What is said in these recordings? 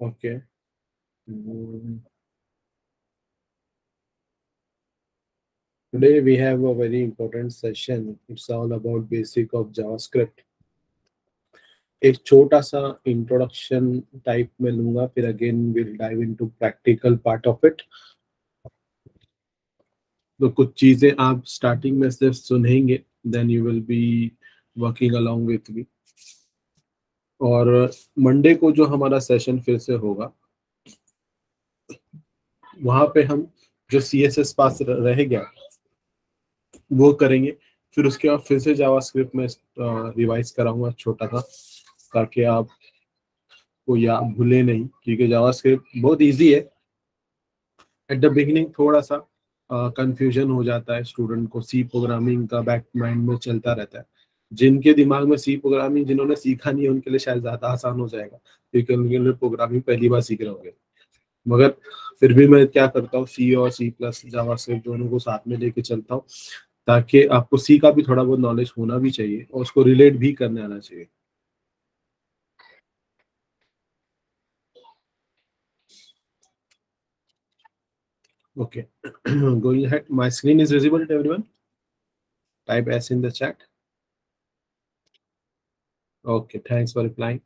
Okay. Mm, Today we have a very important session. It's all about basic of JavaScript. एक छोटा सा introduction type में लूंगा, फिर again will dive into practical part of it. तो कुछ चीजें आप स्टार्टिंग में सिर्फ सुनेंगे, then you will be working along with me. और मंडे को जो हमारा सेशन फिर से होगा, वहां पे हम जो CSS पास रह गया वो करेंगे। फिर उसके बाद फिर से जावास्क्रिप्ट में रिवाइज कराऊंगा छोटा सा, ताकि आप को या भूले नहीं, क्योंकि जावास्क्रिप्ट बहुत इजी है। एट द बिगिनिंग थोड़ा सा कंफ्यूजन हो जाता है स्टूडेंट को, सी प्रोग्रामिंग का बैक माइंड में चलता रहता है। जिनके दिमाग में सी प्रोग्रामिंग जिन्होंने सीखा नहीं है उनके लिए शायद ज्यादा आसान हो जाएगा, क्योंकि उनके लिए प्रोग्रामिंग पहली बार सीख रहे होंगे। मगर फिर भी मैं क्या करता हूँ, सी और C+ जावास्क्रिप्ट दोनों को साथ में लेके चलता हूँ, ताकि आपको सी का भी थोड़ा बहुत नॉलेज होना भी चाहिए और उसको रिलेट भी करने आना चाहिए। Okay. Going ahead. My screen is visible to everyone. Type S in the chat. Okay. Thanks for replying.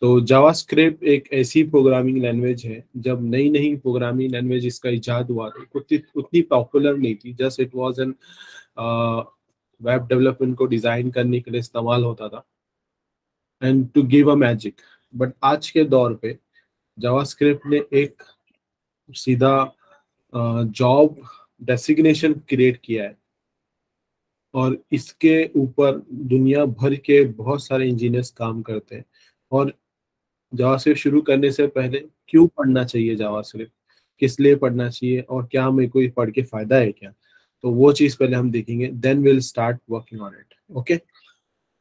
तो जावास्क्रिप्ट एक ऐसी प्रोग्रामिंग लैंग्वेज है, जब नई नई प्रोग्रामिंग लैंग्वेज इसका इजाद हुआ तो उतनी पॉपुलर नहीं थी। Just it was an web development को डिजाइन करने के लिए इस्तेमाल होता था, and to give a magic. But आज के दौर पे जावास्क्रिप्ट ने एक सीधा जॉब डेसिग्नेशन क्रिएट किया है, और इसके ऊपर दुनिया भर के बहुत सारे इंजीनियर्स काम करते हैं। और जावास्क्रिप्ट शुरू करने से पहले क्यों पढ़ना चाहिए जावास्क्रिप्ट, किस लिए पढ़ना चाहिए, और क्या मेरे को ये पढ़ के फायदा है क्या, तो वो चीज़ पहले हम देखेंगे, then will start working on it. Okay.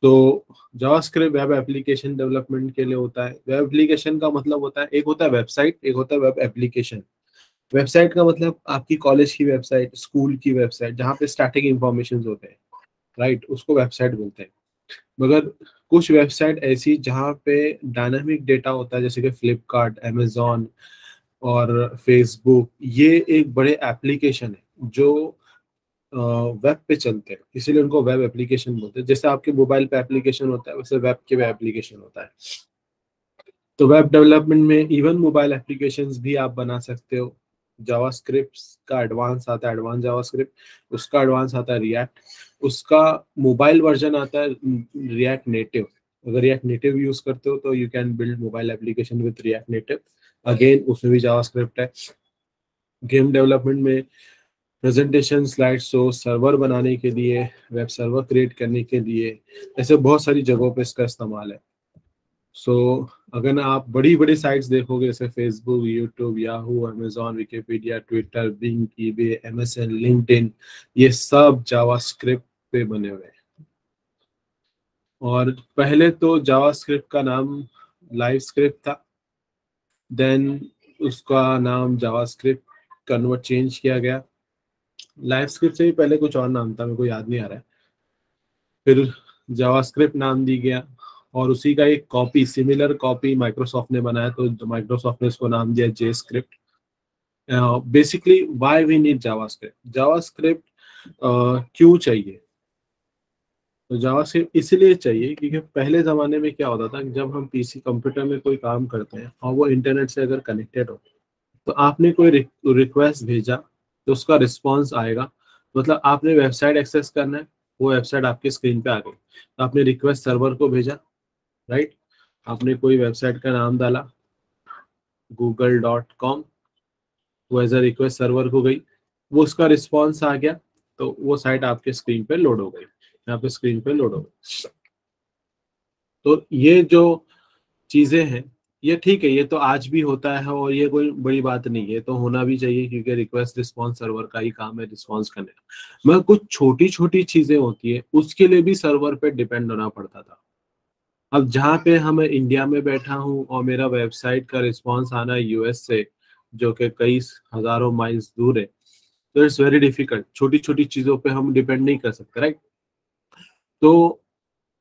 तो जावास्क्रिप्ट वेब एप्लीकेशन डेवलपमेंट के लिए होता है। वेब एप्लीकेशन का मतलब होता है, एक होता है वेबसाइट, एक होता है वेब एप्लीकेशन। वेबसाइट का मतलब आपकी कॉलेज की वेबसाइट, स्कूल की वेबसाइट, जहाँ पे स्टैटिक इंफॉर्मेशन होते हैं, राइट, उसको वेबसाइट बोलते हैं। मगर कुछ वेबसाइट ऐसी जहाँ पे डायनामिक डेटा होता है, जैसे कि फ्लिपकार्ट, अमेजोन और फेसबुक, ये एक बड़े एप्लीकेशन है जो वेब पे चलते हैं, इसीलिए उनको वेब एप्लीकेशन बोलते हैं। जैसे आपके मोबाइल पे एप्लीकेशन होता है, वैसे वेब के वेब एप्लीकेशन होता है। तो वेब डेवलपमेंट में इवन मोबाइल एप्लीकेशंस भी आप बना सकते हो। जावास्क्रिप्ट का एडवांस आता है, एडवांस जावास्क्रिप्ट, उसका एडवांस आता है रिएक्ट, उसका मोबाइल वर्जन आता है रिएक्ट नेटिव। अगर रिएक्ट नेटिव यूज करते हो तो you can build mobile application with react native. Again उसमें भी जावास्क्रिप्ट है। गेम डेवलपमेंट में प्रेजेंटेशन, स्लाइड शो, सर्वर बनाने के लिए, वेब सर्वर क्रिएट करने के लिए, ऐसे बहुत सारी जगहों पे इसका इस्तेमाल है। सो अगर आप बड़ी बड़ी साइट्स देखोगे, जैसे Facebook, YouTube, Yahoo, Amazon, Wikipedia, Twitter, Bing, eBay, MSN, LinkedIn, ये सब जावास्क्रिप्ट पे बने हुए हैं। और पहले तो जावास्क्रिप्ट का नाम लाइव स्क्रिप्ट था, देन उसका नाम जावास्क्रिप्ट कन्वर्ट चेंज किया गया। लाइव स्क्रिप्ट से भी पहले कुछ और नाम था, मेरे को याद नहीं आ रहा है। फिर जावास्क्रिप्ट नाम दी गया, और उसी का एक कॉपी, सिमिलर कॉपी माइक्रोसॉफ्ट ने बनाया, तो माइक्रोसॉफ्ट ने इसको नाम दिया JScript. Basically why we need JavaScript, JavaScript क्यों चाहिए। तो जावास्क्रिप्ट इसलिए चाहिए क्योंकि पहले ज़माने में क्या होता था कि जब हम PC कंप्यूटर में कोई काम करते हैं और वो इंटरनेट से अगर कनेक्टेड हो, तो आपने कोई रिक्वेस्ट भेजा तो उसका रिस्पॉन्स आएगा। मतलब आपने वेबसाइट एक्सेस करना है, वो वेबसाइट आपके स्क्रीन पे आ गई, तो आपने रिक्वेस्ट सर्वर को भेजा, राइट। आपने कोई वेबसाइट का नाम डाला google.com, वो एज अ रिक्वेस्ट सर्वर को गई, वो उसका रिस्पॉन्स आ गया, तो वो साइट आपके स्क्रीन पे लोड हो गई, यहाँ पे स्क्रीन पे लोड हो गई। तो ये जो चीजें हैं, ये ठीक है, ये तो आज भी होता है और ये कोई बड़ी बात नहीं है, तो होना भी चाहिए, क्योंकि रिक्वेस्ट रिस्पॉन्स सर्वर का ही काम है रिस्पॉन्स करने का। मगर कुछ छोटी छोटी चीजें होती है, उसके लिए भी सर्वर पे डिपेंड होना पड़ता था। अब जहाँ पे हम इंडिया में बैठा हूँ और मेरा वेबसाइट का रिस्पॉन्स आना है US से, जो कि कई हजारों माइल्स दूर है, तो इट्स वेरी डिफिकल्ट। छोटी छोटी चीजों पे हम डिपेंड नहीं कर सकते, राइट। तो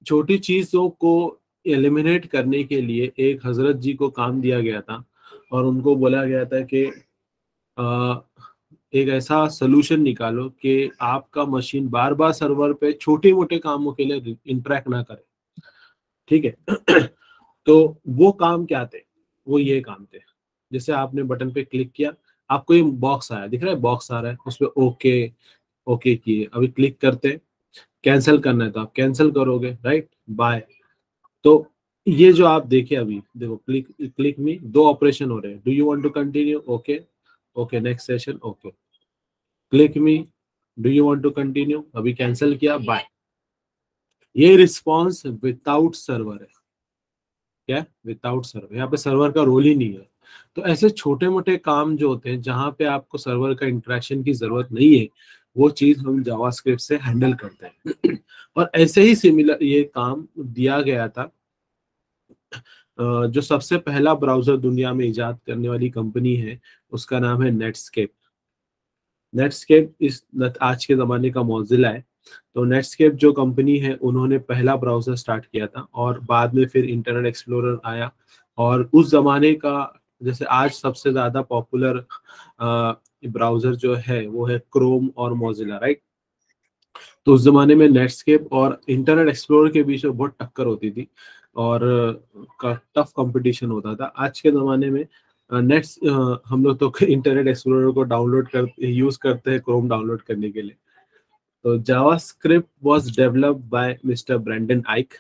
छोटी चीजों को एलिमिनेट करने के लिए एक हजरत जी को काम दिया गया था, और उनको बोला गया था कि एक ऐसा सोल्यूशन निकालो कि आपका मशीन बार बार सर्वर पे छोटे मोटे कामों के लिए इंटरेक्ट ना करे, ठीक है। तो वो काम क्या थे, वो ये काम थे, जैसे आपने बटन पे क्लिक किया, आपको ये बॉक्स आया, दिख रहा है बॉक्स आ रहा है, उस पर ओके ओके किए, अभी क्लिक करते, कैंसिल करना है तो आप कैंसिल करोगे, राइट, बाय। तो ये जो आप देखे अभी देखो, क्लिक क्लिक में दो ऑपरेशन हो रहे हैं, do you want to continue, okay okay, next session, okay, click me, do you want to continue, अभी कैंसिल किया, बाय। ये रिस्पॉन्स विदाउट सर्वर है, क्या, विदाउट सर्वर, यहाँ पे सर्वर का रोल ही नहीं है। तो ऐसे छोटे मोटे काम जो होते हैं जहां पे आपको सर्वर का इंटरेक्शन की जरूरत नहीं है, वो चीज हम जावास्क्रिप्ट से हैंडल करते हैं। और ऐसे ही सिमिलर ये काम दिया गया था, जो सबसे पहला ब्राउजर दुनिया में इजाद करने वाली कंपनी है, उसका नाम है नेटस्केप। नेटस्केप इस आज के जमाने का मौजिला है। तो नेटस्केप जो कंपनी है, उन्होंने पहला ब्राउजर स्टार्ट किया था, और बाद में फिर इंटरनेट एक्सप्लोरर आया। और उस जमाने का, जैसे आज सबसे ज्यादा पॉपुलर ब्राउजर जो है वो है क्रोम और मोजिला, राइट। तो उस जमाने में नेटस्केप और इंटरनेट एक्सप्लोरर के बीच में बहुत टक्कर होती थी, और टफ कंपटीशन होता था। आज के ज़माने में नेट्स हम लोग तो इंटरनेट एक्सप्लोरर को डाउनलोड कर यूज़ करते हैं क्रोम डाउनलोड करने के लिए। तो JavaScript was developed by mister Brendan Eich.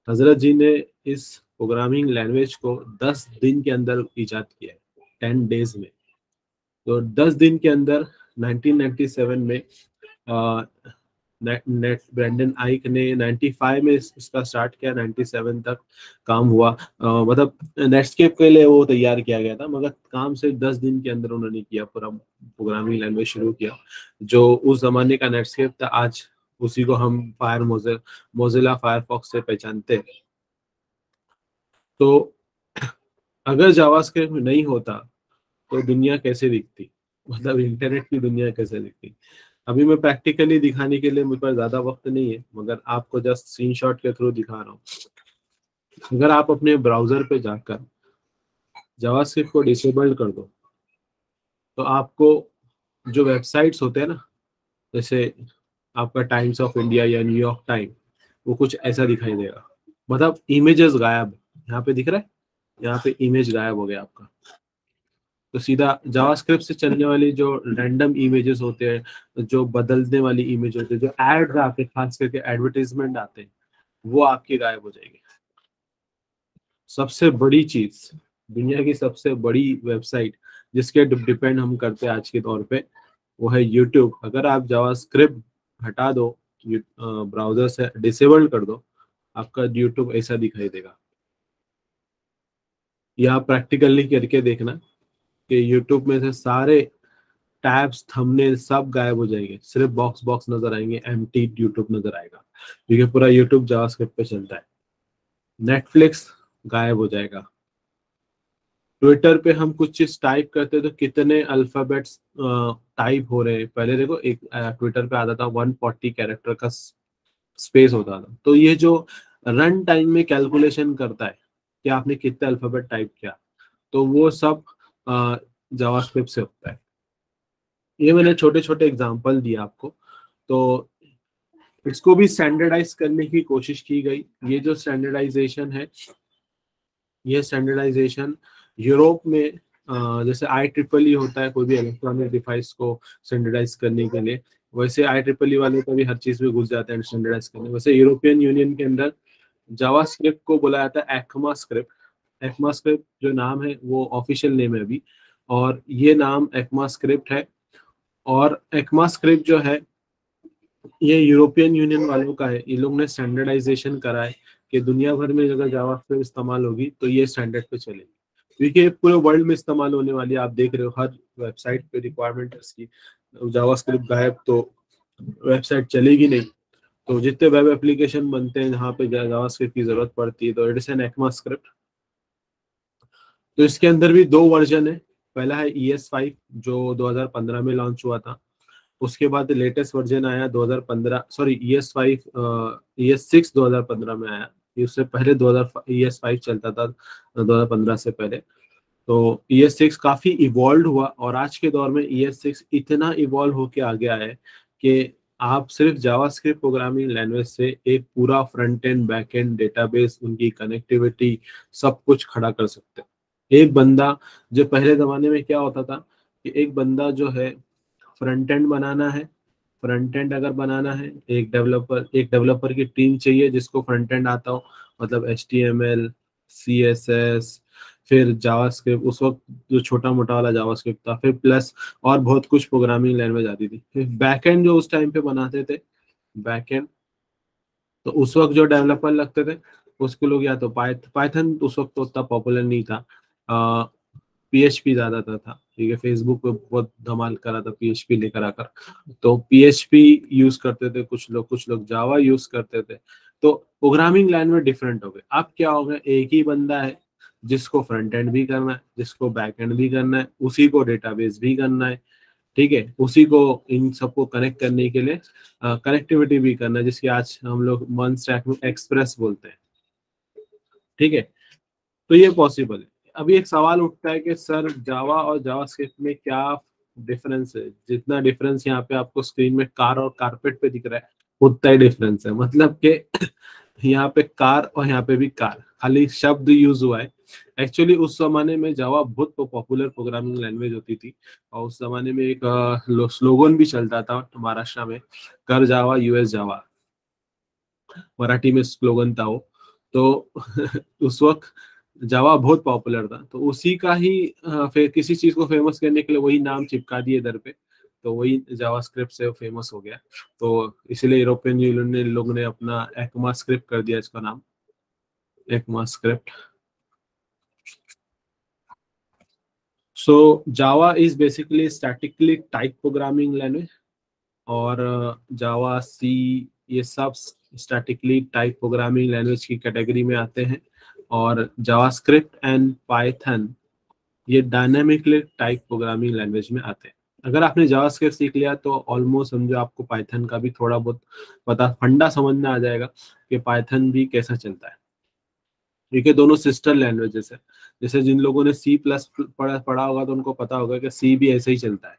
हजरत जी ने इस प्रोग्रामिंग लैंग्वेज को 10 दिन के अंदर इजाद किया है, 10 डेज में। तो 10 दिन के अंदर 1997 में नेट ब्रेंडन आइक ने 95 में इसका स्टार्ट किया, 97 तक काम हुआ। मतलब नेटस्केप के लिए वो तैयार किया गया था, मगर काम सिर्फ 10 दिन के अंदर उन्होंने किया, पूरा प्रोग्रामिंग लैंग्वेज शुरू किया। जो उस जमाने का नेटस्केप था, आज उसी को हम मोजिला फायरफॉक्स से पहचानते हैं। तो अगर जावास्क्रिप्ट नहीं होता तो दुनिया कैसे दिखती, मतलब इंटरनेट की दुनिया कैसे दिखती। अभी मैं प्रैक्टिकली दिखाने के लिए मुझ पर ज्यादा वक्त नहीं है, मगर आपको जस्ट स्क्रीनशॉट के थ्रू दिखा रहा हूँ। अगर आप अपने ब्राउजर पे जाकर जावास्क्रिप्ट को डिसेबल कर दो, तो आपको जो वेबसाइट्स होते हैं ना, जैसे आपका टाइम्स ऑफ इंडिया या न्यूयॉर्क टाइम, वो कुछ ऐसा दिखाई देगा। मतलब इमेजेस गायब, यहाँ पे दिख रहा है, यहाँ पे इमेज गायब हो गया आपका। तो सीधा जावास्क्रिप्ट से चलने वाली जो रैंडम इमेजेस होते हैं, जो बदलने वाली इमेज होते हैं, जो एड्स आते हैं, खास करके एडवर्टाइजमेंट आते हैं, वो आपकी गायब हो जाएगी। सबसे बड़ी चीज, दुनिया की सबसे बड़ी वेबसाइट जिसके डिपेंड हम करते हैं आज के तौर पे, वो है यूट्यूब। अगर आप जावास्क्रिप्ट हटा दो, ब्राउजर से डिसेबल कर दो, आपका यूट्यूब ऐसा दिखाई देगा। या प्रैक्टिकली करके देखना कि यूट्यूब में से सारे टैब्स, थंबनेल सब गायब हो जाएंगे, सिर्फ बॉक्स बॉक्स नजर आएंगे, एम्प्टी यूट्यूब नजर आएगा, क्योंकि पूरा यूट्यूब जावास्क्रिप्ट पे चलता है। नेटफ्लिक्स गायब हो जाएगा। ट्विटर पे हम कुछ चीज टाइप करते हैं तो कितने अल्फाबेट्स टाइप हो रहे हैं। पहले देखो, एक ट्विटर पे आता था 140 कैरेक्टर का स्पेस होता था। तो ये जो रन टाइम में कैलकुलेशन करता है कि आपने कितने अल्फाबेट टाइप किया, तो वो सब जावास्क्रिप्ट से होता है। ये मैंने छोटे छोटे एग्जांपल दिए आपको। तो इसको भी स्टैंडर्डाइज करने की कोशिश की गई। ये जो स्टैंडर्डाइजेशन है, ये स्टैंडर्डाइजेशन यूरोप में जैसे IEEE होता है कोई भी इलेक्ट्रॉनिक डिवाइस को स्टैंडर्डाइज करने के लिए, वैसे IEEE वाले को भी हर चीज में घुस जाते हैं स्टैंडर्डाइज करने। वैसे यूरोपियन यूनियन के अंदर जावास्क्रिप्ट को बोला जाता है एक्मा स्क्रिप्ट। एक्मा स्क्रिप्ट जो नाम है वो ऑफिशियल नेम है अभी, और ये नाम एक्मा स्क्रिप्ट है। और एक्मा स्क्रिप्ट जो है, ये यूरोपियन यूनियन वालों का है। ये लोग ने स्टैंडर्डाइजेशन करा है कि दुनिया भर में अगर जावास्क्रिप्ट इस्तेमाल होगी तो ये स्टैंडर्ड पे चलेगी, क्योंकि पूरे वर्ल्ड में इस्तेमाल होने वाली है। आप देख रहे हो हर वेबसाइट पे रिक्वायरमेंट है इसकी। जावास्क्रिप्ट गायब तो वेबसाइट चलेगी नहीं। तो जितने वेब एप्लीकेशन बनते हैं जहाँ पे जावास्क्रिप्ट की जरूरत पड़ती है, तो it is an ECMA script. तो इसके अंदर भी दो वर्जन है। पहला है ES5 जो 2015 में लॉन्च हुआ था। उसके बाद लेटेस्ट वर्जन आया 2015, सॉरी ES5 ES6 2015 में आया। ये उससे पहले 2000 ES5 चलता था 2015 से पहले। तो ES6 काफी इवॉल्व हुआ और आज के दौर में ES6 इतना इवॉल्व होके आ गया है कि आप सिर्फ जावास्क्रिप्ट प्रोग्रामिंग लैंग्वेज से एक पूरा front end back and database, उनकी कनेक्टिविटी, सब कुछ खड़ा कर सकते हैं। एक बंदा, जो पहले जमाने में क्या होता था कि एक बंदा जो है फ्रंट एंड बनाना है, फ्रंट एंड अगर बनाना है, एक डेवलपर की टीम चाहिए जिसको फ्रंट एंड आता हो, मतलब HTML, CSS, फिर जावास्क्रिप्ट, उस वक्त जो छोटा मोटा वाला जावास्क्रिप्ट था, फिर प्लस और बहुत कुछ प्रोग्रामिंग लैंग्वेज आती थी। फिर बैकएंड जो उस टाइम पे बनाते थे, बैकएंड, तो उस वक्त जो डेवलपर लगते थे उसको लोग या तो पाइथन उस वक्त तो उतना पॉपुलर नहीं था, PHP ज्यादातर था। ठीक है, फेसबुक पे बहुत धमाल करा था PHP लेकर आकर, तो PHP यूज करते थे कुछ लोग जावा यूज करते थे। तो प्रोग्रामिंग लैंग्वेज डिफरेंट हो गए। अब क्या हो गया, एक ही बंदा है जिसको फ्रंट एंड भी करना है, जिसको बैक एंड भी करना है, उसी को डेटाबेस भी करना है। ठीक है, उसी को इन सबको कनेक्ट करने के लिए कनेक्टिविटी भी करना है, जिसकी आज हम लोग वन स्टैक में एक्सप्रेस बोलते हैं। ठीक है, तो ये पॉसिबल है। अभी एक सवाल उठता है कि सर जावा और जावास्क्रिप्ट में क्या डिफरेंस है? जितना डिफरेंस यहाँ पे आपको स्क्रीन में कार और कारपेट पे दिख रहा है, उतना ही डिफरेंस है। मतलब कि यहाँ पे कार और यहाँ पे भी कार, खाली शब्द यूज हुआ है। एक्चुअली उस जमाने में जावा बहुत पॉपुलर प्रोग्रामिंग लैंग्वेज होती थी, और उस जमाने में एक स्लोगन भी चलता था महाराष्ट्र में, कर जावा US जावा, मराठी में स्लोगन था वो। तो उस वक्त जावा बहुत पॉपुलर था, तो उसी का ही फिर किसी चीज को फेमस करने के लिए वही नाम चिपका दिए इधर पे, तो वही जावास्क्रिप्ट से फेमस हो गया। तो इसीलिए यूरोपियन यूनियन ने लोग ने अपना एक्मा स्क्रिप्ट कर दिया इसका नाम, ECMA script. So Java is basically statically type programming language, और जावा, सी, ये सब स्टैटिकली टाइप प्रोग्रामिंग लैंग्वेज की कैटेगरी में आते हैं। और जावास्क्रिप्ट एंड पाइथन ये डायनामिकली टाइप प्रोग्रामिंग लैंग्वेज में आते हैं। अगर आपने जावास्क्रिप्ट सीख लिया तो ऑलमोस्ट समझो आपको पाइथन का भी थोड़ा बहुत पता, फंडा समझ में आ जाएगा कि पाइथन भी कैसा चलता है। क्योंकि दोनों सिस्टर लैंग्वेजेस है। जैसे जिन लोगों ने C+ पढ़ा होगा तो उनको पता होगा कि C भी ऐसे ही चलता है,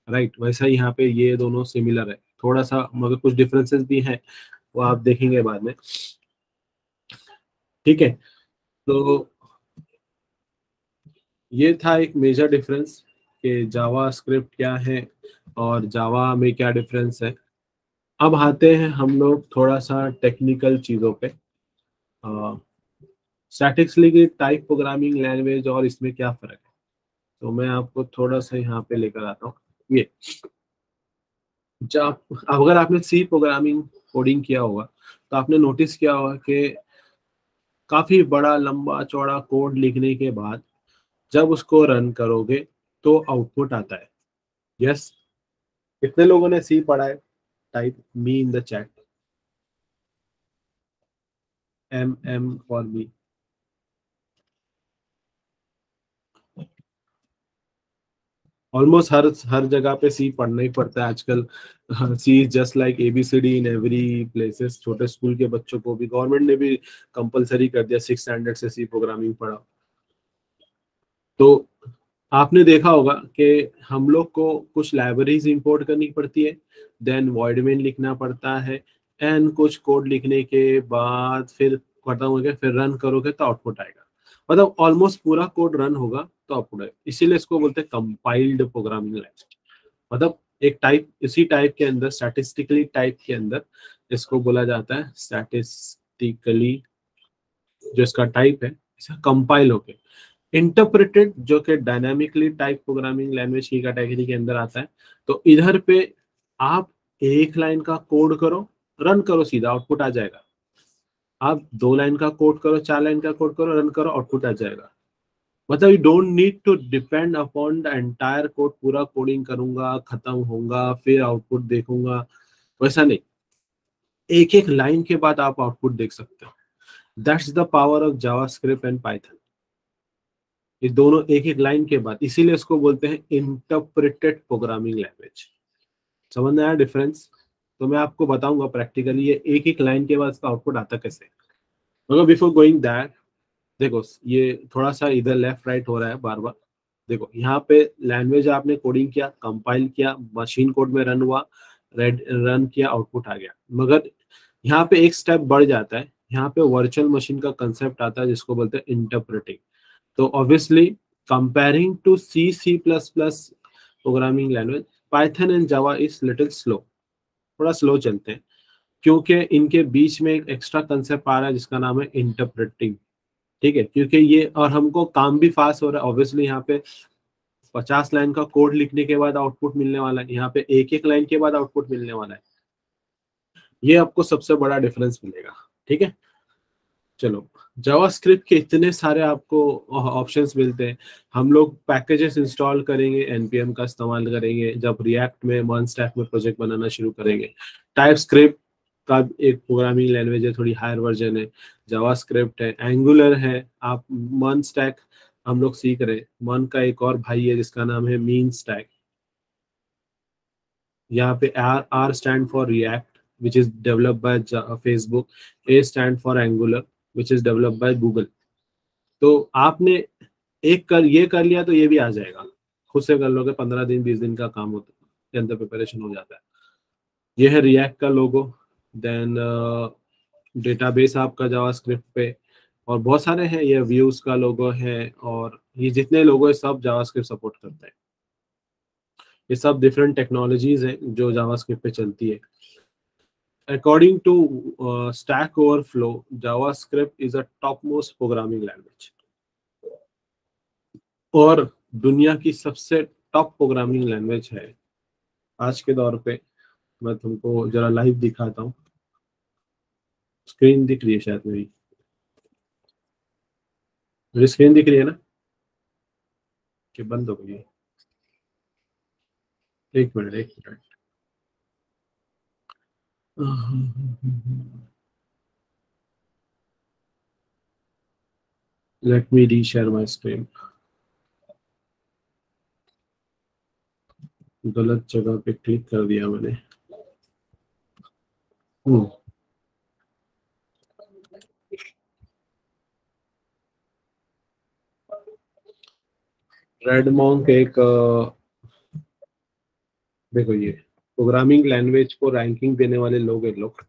राइट? वैसा ही यहाँ पे ये दोनों सिमिलर है, थोड़ा सा मगर कुछ डिफरेंसेस भी हैं, वो आप देखेंगे बाद में। ठीक है, तो ये था एक मेजर डिफरेंस कि जावा स्क्रिप्ट क्या है और जावा में क्या डिफरेंस है। अब आते हैं हम लोग थोड़ा सा टेक्निकल चीज़ों पे। स्टैटिकली टाइप प्रोग्रामिंग लैंग्वेज और इसमें क्या फ़र्क है, तो मैं आपको थोड़ा सा यहाँ पे लेकर आता हूँ। ये जब अगर आपने सी प्रोग्रामिंग कोडिंग किया होगा तो आपने नोटिस किया होगा कि काफ़ी बड़ा लंबा चौड़ा कोड लिखने के बाद जब उसको रन करोगे तो आउटपुट आता है। यस, कितने लोगों ने सी पढ़ा है? Type me in the chat, M for me. Almost हर जगह पे सी पढ़ना ही पड़ता है आजकल। C just like ABCD in every places. छोटे स्कूल के बच्चों को भी गवर्नमेंट ने भी कंपलसरी कर दिया, 6 स्टैंडर्ड से सी प्रोग्रामिंग पढ़ा। तो आपने देखा होगा कि हम लोग को कुछ लाइब्रेरीज इंपोर्ट करनी पड़ती है, देन वॉइड मेन लिखना पड़ता है, एंड कुछ कोड लिखने के बाद फिर खत्म हो गया, फिर रन करोगे तो आउटपुट आएगा। मतलब ऑलमोस्ट पूरा कोड रन होगा तो आउटपुट आएगा, इसीलिए इसको बोलते हैं कंपाइल्ड प्रोग्रामिंग लैंग्वेज। मतलब एक टाइप, इसी टाइप के अंदर, स्टैटिस्टिकली टाइप के अंदर इसको बोला जाता है स्टैटिस्टिकली, जो इसका टाइप है इसका कंपाइल होके इंटरप्रेटेड, जो कि डायनामिकली टाइप प्रोग्रामिंग लैंग्वेज की कैटेगरी के अंदर आता है। तो इधर पे आप एक लाइन का कोड करो, रन करो, सीधा आउटपुट आ जाएगा। आप 2 लाइन का कोड करो, 4 लाइन का कोड करो, रन करो, आउटपुट आ जाएगा। मतलब you don't need to depend upon the entire code, पूरा कोडिंग करूंगा, खत्म होगा, फिर आउटपुट देखूंगा, वैसा नहीं। एक एक लाइन के बाद आप आउटपुट देख सकते हो। That's the power of JavaScript and Python. ये दोनों एक एक लाइन के बाद, इसीलिए इसको बोलते हैं इंटरप्रेटेड प्रोग्रामिंग लैंग्वेज। समझ में आया डिफरेंस? तो मैं आपको बताऊंगा प्रैक्टिकली ये एक एक लाइन के बाद इसका आउटपुट आता कैसे। मगर बिफोर गोइंग दैट, देखो ये थोड़ा सा इधर लेफ्ट राइट हो रहा है बार बार। देखो यहाँ पे लैंग्वेज आपने कोडिंग किया, कंपाइल किया, मशीन कोड में रन हुआ, रन किया, आउटपुट आ गया। मगर यहाँ पे एक स्टेप बढ़ जाता है, यहाँ पे वर्चुअल मशीन का कंसेप्ट आता है जिसको बोलते हैं इंटरप्रेटिंग। तो obviously comparing to C plus plus programming language, Python and Java is little slow, थोड़ा स्लो चलते हैं, क्योंकि इनके बीच में एक एक्स्ट्रा कंसेप्ट आ रहा है जिसका नाम है इंटरप्रेटिंग। ठीक है, क्योंकि ये और हमको काम भी फास्ट हो रहा है। ऑब्वियसली यहाँ पे 50 लाइन का कोड लिखने के बाद आउटपुट मिलने वाला है, यहाँ पे एक एक लाइन के बाद आउटपुट मिलने वाला है। ये आपको सबसे बड़ा डिफरेंस मिलेगा। ठीक है, चलो जावास्क्रिप्ट के इतने सारे आपको ऑप्शंस मिलते हैं। हम लोग पैकेजेस इंस्टॉल करेंगे, एनपीएम का इस्तेमाल करेंगे जब रिएक्ट में मन स्टैक में प्रोजेक्ट बनाना शुरू करेंगे। टाइप स्क्रिप्ट का एक प्रोग्रामिंग लैंग्वेज है, थोड़ी हायर वर्जन है। जावास्क्रिप्ट है, एंगुलर है, आप मन स्टैक हम लोग सीख रहे हैं। मन का एक और भाई है जिसका नाम है मीन स्टैक। यहाँ पे R R stand for React which is developed by Facebook, A stand for Angular which is developed by Google. तो आपने एक कर ये कर लिया तो ये भी आ जाएगा, खुद से कर लोगे, 15 दिन 20 दिन का काम होता है, के अंदर प्रिपरेशन हो जाता है। ये है रिएक्ट का लोगो। देन डेटाबेस आपका जावास्क्रिप्ट पे, और बहुत सारे हैं, ये व्यूज का लोगो है, और ये जितने लोगो है सब जावास्क्रिप्ट सपोर्ट करते हैं। ये सब डिफरेंट टेक्नोलॉजीज हैं जो जावास्क्रिप्ट पे चलती है। According to Stack Overflow, JavaScript is a top most programming language, और दुनिया की सबसे टॉप प्रोग्रामिंग लैंग्वेज है आज के दौर पे। मैं तुमको जरा लाइव दिखाता हूँ, स्क्रीन दिख रही है शायद मेरी, मेरी स्क्रीन दिख रही है ना, कि बंद हो गई है? एक मिनट एक मिनट। लेट मी री शेयर माई स्क्रीन। गलत जगह पे क्लिक कर दिया मैंने। रेडमोंक एक देखो ये प्रोग्रामिंग लैंग्वेज को रैंकिंग देने वाले लोग हैं लोग,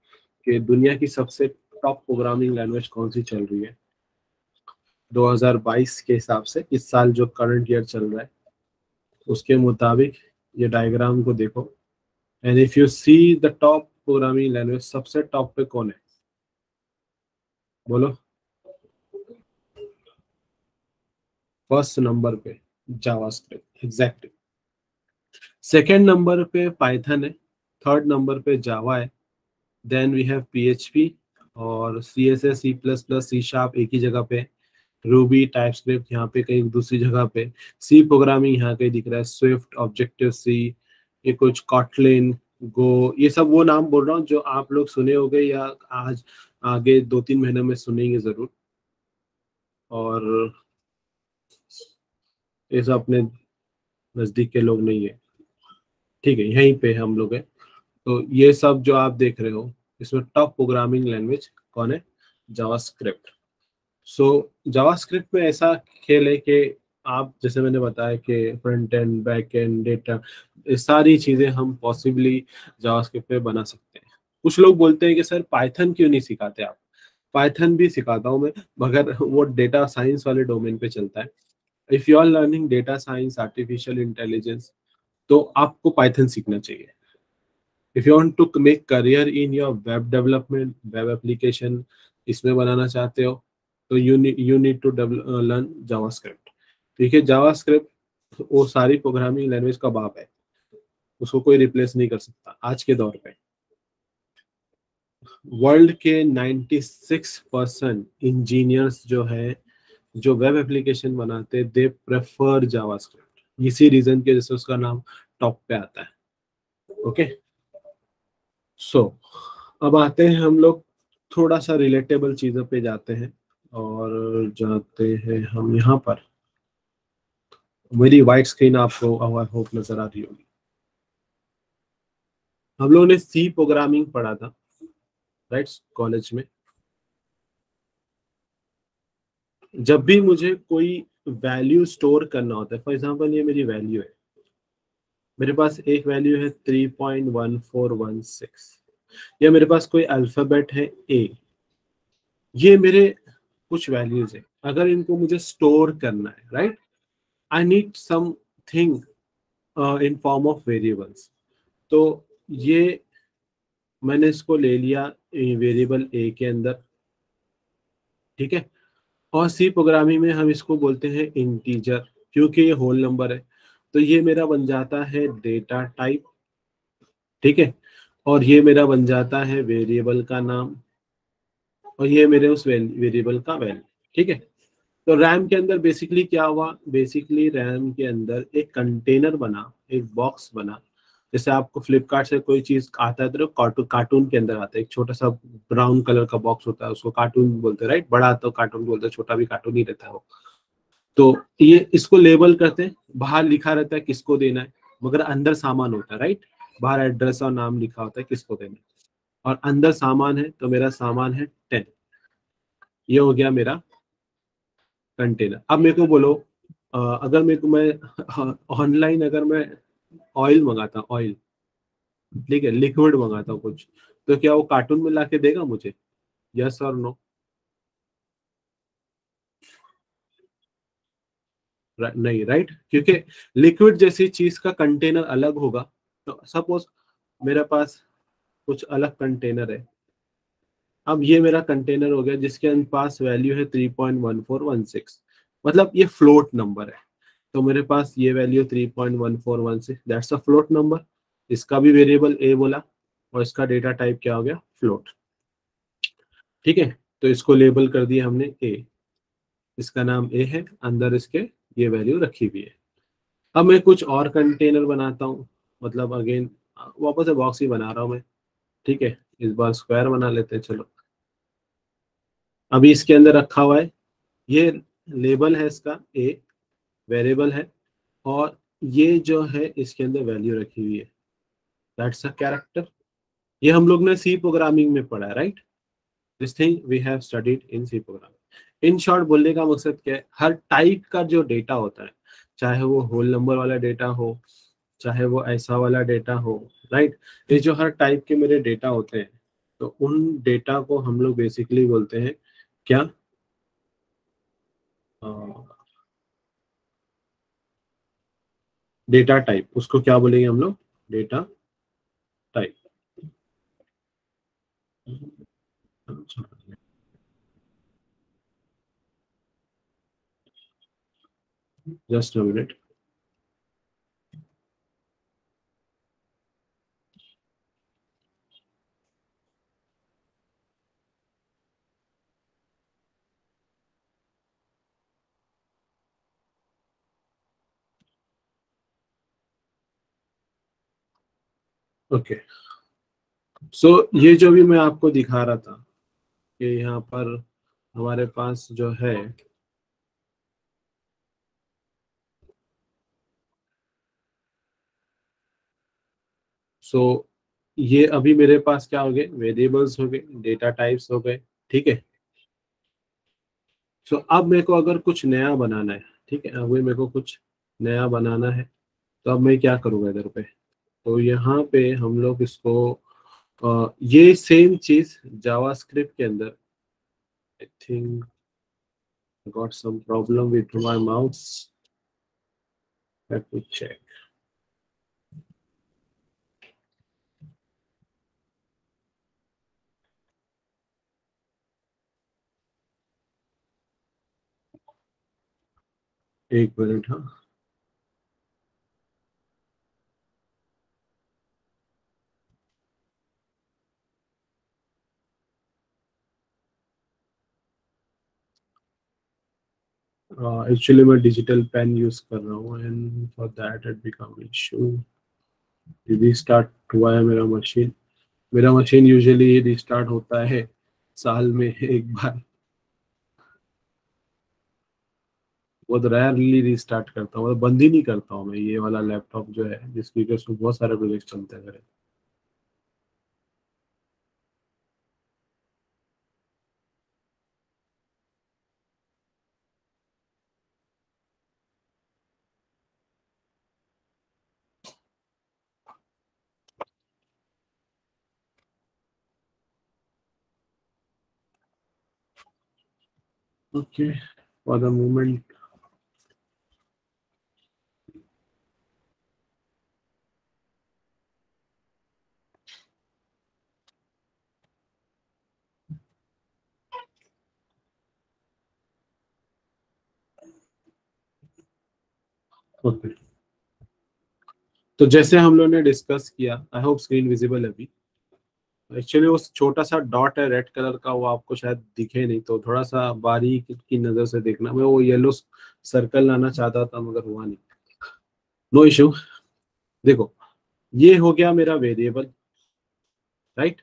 कि दुनिया की सबसे टॉप प्रोग्रामिंग लैंग्वेज कौन सी चल रही है 2022 के हिसाब से, इस साल जो करंट ईयर चल रहा है उसके मुताबिक। ये डायग्राम को देखो, and if you see the top programming language, सबसे टॉप पे कौन है बोलो? फर्स्ट नंबर पे जावास्क्रिप्ट, एग्जैक्टली। सेकेंड नंबर पे पाइथन है, थर्ड नंबर पे जावा है, देन वी हैव पीएचपी, और C S S, C plus plus, C sharp एक ही जगह पे, रूबी, टाइपस्क्रिप्ट यहाँ पे कहीं दूसरी जगह पे, सी प्रोग्रामिंग यहाँ कहीं दिख रहा है, स्विफ्ट, ऑब्जेक्टिव सी, ये कुछ कॉटलिन, गो, ये सब वो नाम बोल रहा हूँ जो आप लोग सुने होंगे या आज आगे 2-3 महीने में सुनेंगे जरूर। और ये सब अपने नजदीक के लोग नहीं है, ठीक है, यहीं पे हम लोग हैं। तो ये सब जो आप देख रहे हो इसमें टॉप प्रोग्रामिंग लैंग्वेज कौन है? जावास्क्रिप्ट। सो जावास्क्रिप्ट में ऐसा खेल है कि आप जैसे मैंने बताया कि front end, back and, data, ये सारी चीजें हम पॉसिबली जावास्क्रिप्ट पे बना सकते हैं। कुछ लोग बोलते हैं कि सर पाइथन क्यों नहीं सिखाते आप? पाइथन भी सिखाता हूँ मैं, मगर वो डेटा साइंस वाले डोमेन पे चलता है। If you are learning data science, artificial intelligence, तो आपको पाइथन सीखना चाहिए। If you want to make career in your web development, web application इसमें बनाना चाहते हो, तो you need to learn JavaScript. ठीक है, जावास्क्रिप्ट वो सारी प्रोग्रामिंग लैंग्वेज का बाप है, उसको कोई रिप्लेस नहीं कर सकता आज के दौर पे। वर्ल्ड के 96% इंजीनियर्स जो है, जो वेब एप्लीकेशन बनाते, दे प्रेफर जावास्क्रिप्ट, इसी रीजन के जैसे उसका नाम टॉप पे आता है। ओके, सो अब आते हैं हम लोग थोड़ा सा रिलेटेबल चीजों पे जाते हैं, और जाते हैं हम यहाँ पर। मेरी वाइट स्क्रीन आपको आई होप नजर आ रही होगी। हम लोगों ने सी प्रोग्रामिंग पढ़ा था, राइट, कॉलेज में। जब भी मुझे कोई वैल्यू स्टोर करना होता है, फॉर एग्जांपल ये मेरी वैल्यू है, मेरे पास एक वैल्यू है 3.1416, या मेरे पास कोई अल्फाबेट है ए, ये मेरे कुछ वैल्यूज है, अगर इनको मुझे स्टोर करना है, right, I need something in form of variables. तो ये मैंने इसको ले लिया वेरिएबल ए के अंदर, ठीक है। और सी प्रोग्रामिंग में हम इसको बोलते हैं इंटीजर, क्योंकि ये होल नंबर है, तो ये मेरा बन जाता है डेटा टाइप, ठीक है। और ये मेरा बन जाता है वेरिएबल का नाम, और ये मेरे उस वेरिएबल का वैल्यू, ठीक है। तो रैम के अंदर बेसिकली क्या हुआ, बेसिकली रैम के अंदर एक कंटेनर बना, एक बॉक्स बना। जैसे आपको फ्लिपकार्ट से कोई चीज आता है तो कार्टून कार्टून के अंदर आता है, एक छोटा सा ब्राउन कलर का बॉक्स होता है, उसको कार्टून बोलते हैं, राइट, बड़ा तो कार्टून बोलते हैं, छोटा भी कार्टून ही रहता है वो। तो ये इसको लेबल करते हैं, बाहर लिखा रहता है किसको देना है, मगर अंदर सामान होता है, राइट। बाहर एड्रेस और नाम लिखा होता है किसको देना है, और अंदर सामान है, तो मेरा सामान है 10। ये हो गया मेरा कंटेनर। अब मेरे को बोलो, अगर मेरे को मैं ऑनलाइन अगर मैं ऑयल मंगाता हूँ, ऑयल, ठीक है, लिक्विड मंगाता हूँ कुछ, तो क्या वो कार्टून में लाके देगा मुझे? यस और नो? नहीं, राइट, क्योंकि लिक्विड जैसी चीज का कंटेनर अलग होगा। तो सपोज मेरे पास कुछ अलग कंटेनर है, अब ये मेरा कंटेनर हो गया जिसके पास वैल्यू है 3.1416, मतलब ये फ्लोट नंबर है। तो मेरे पास ये value 3.1416, that's a float number. इसका भी वेरिएबल ए बोला, और इसका डेटा टाइप क्या हो गया, फ्लोट, ठीक है। तो इसको लेबल कर दिया हमने ए, इसका नाम ए है, अंदर इसके ये वैल्यू रखी हुई है। अब मैं कुछ और कंटेनर बनाता हूँ, मतलब अगेन वापस से बॉक्स ही बना रहा हूँ मैं, ठीक है। इस बार स्क्वायर बना लेते हैं, चलो। अभी इसके अंदर रखा हुआ है, ये लेबल है इसका ए, वेरिएबल है, और ये जो है इसके अंदर वैल्यू रखी हुई है, दैट्स अ कैरेक्टर। ये हम लोग ने सी प्रोग्रामिंग में पढ़ा है, right. This thing we have studied in C programming. In short बोलने का मकसद क्या है, हर टाइप का जो डेटा होता है, चाहे वो होल नंबर वाला डेटा हो, चाहे वो ऐसा वाला डेटा हो, राइट, ये जो हर टाइप के मेरे डेटा होते हैं, तो उन डेटा को हम लोग बेसिकली बोलते हैं क्या, डेटा टाइप। उसको क्या बोलेंगे हम लोग, data type. Just a minute. Okay, so ये जो भी मैं आपको दिखा रहा था कि यहाँ पर हमारे पास जो है, सो ये अभी मेरे पास क्या हो गए, वेरिएबल्स हो गए, डेटा टाइप्स हो गए, ठीक है। सो अब मेरे को अगर कुछ नया बनाना है, ठीक है, अभी मेरे को कुछ नया बनाना है, तो अब मैं क्या करूँगा इधर पे, तो यहाँ पे हम लोग इसको ये सेम चीज जावास्क्रिप्ट के अंदर, I think got some problem with my mouse, let me check. एक मिनट, हाँ। एक्चुअली मैं डिजिटल पेन यूज कर रहा हूँ, and for that it become issue. Restart हुआ है मेरा मशीन, मेरा मशीन यूजुअली रिस्टार्ट होता है साल में एक बार, बहुत रेयरली रिस्टार्ट करता हूँ, मतलब बंद ही नहीं करता हूँ मैं ये वाला लैपटॉप जो है, जिसकी वजह से बहुत सारे प्रोजेक्ट चलते हैं मेरे। Okay, for the moment okay. तो जैसे हम लोगों ने डिस्कस किया, आई होप स्क्रीन विजिबल है अभी। एक्चुअली वो छोटा सा डॉट है रेड कलर का, वो आपको शायद दिखे नहीं, तो थोड़ा सा बारीक की नजर से देखना। मैं वो येलो सर्कल लाना चाहता था मगर हुआ नहीं। No issue. देखो, ये हो गया मेरा वेरिएबल, राइट।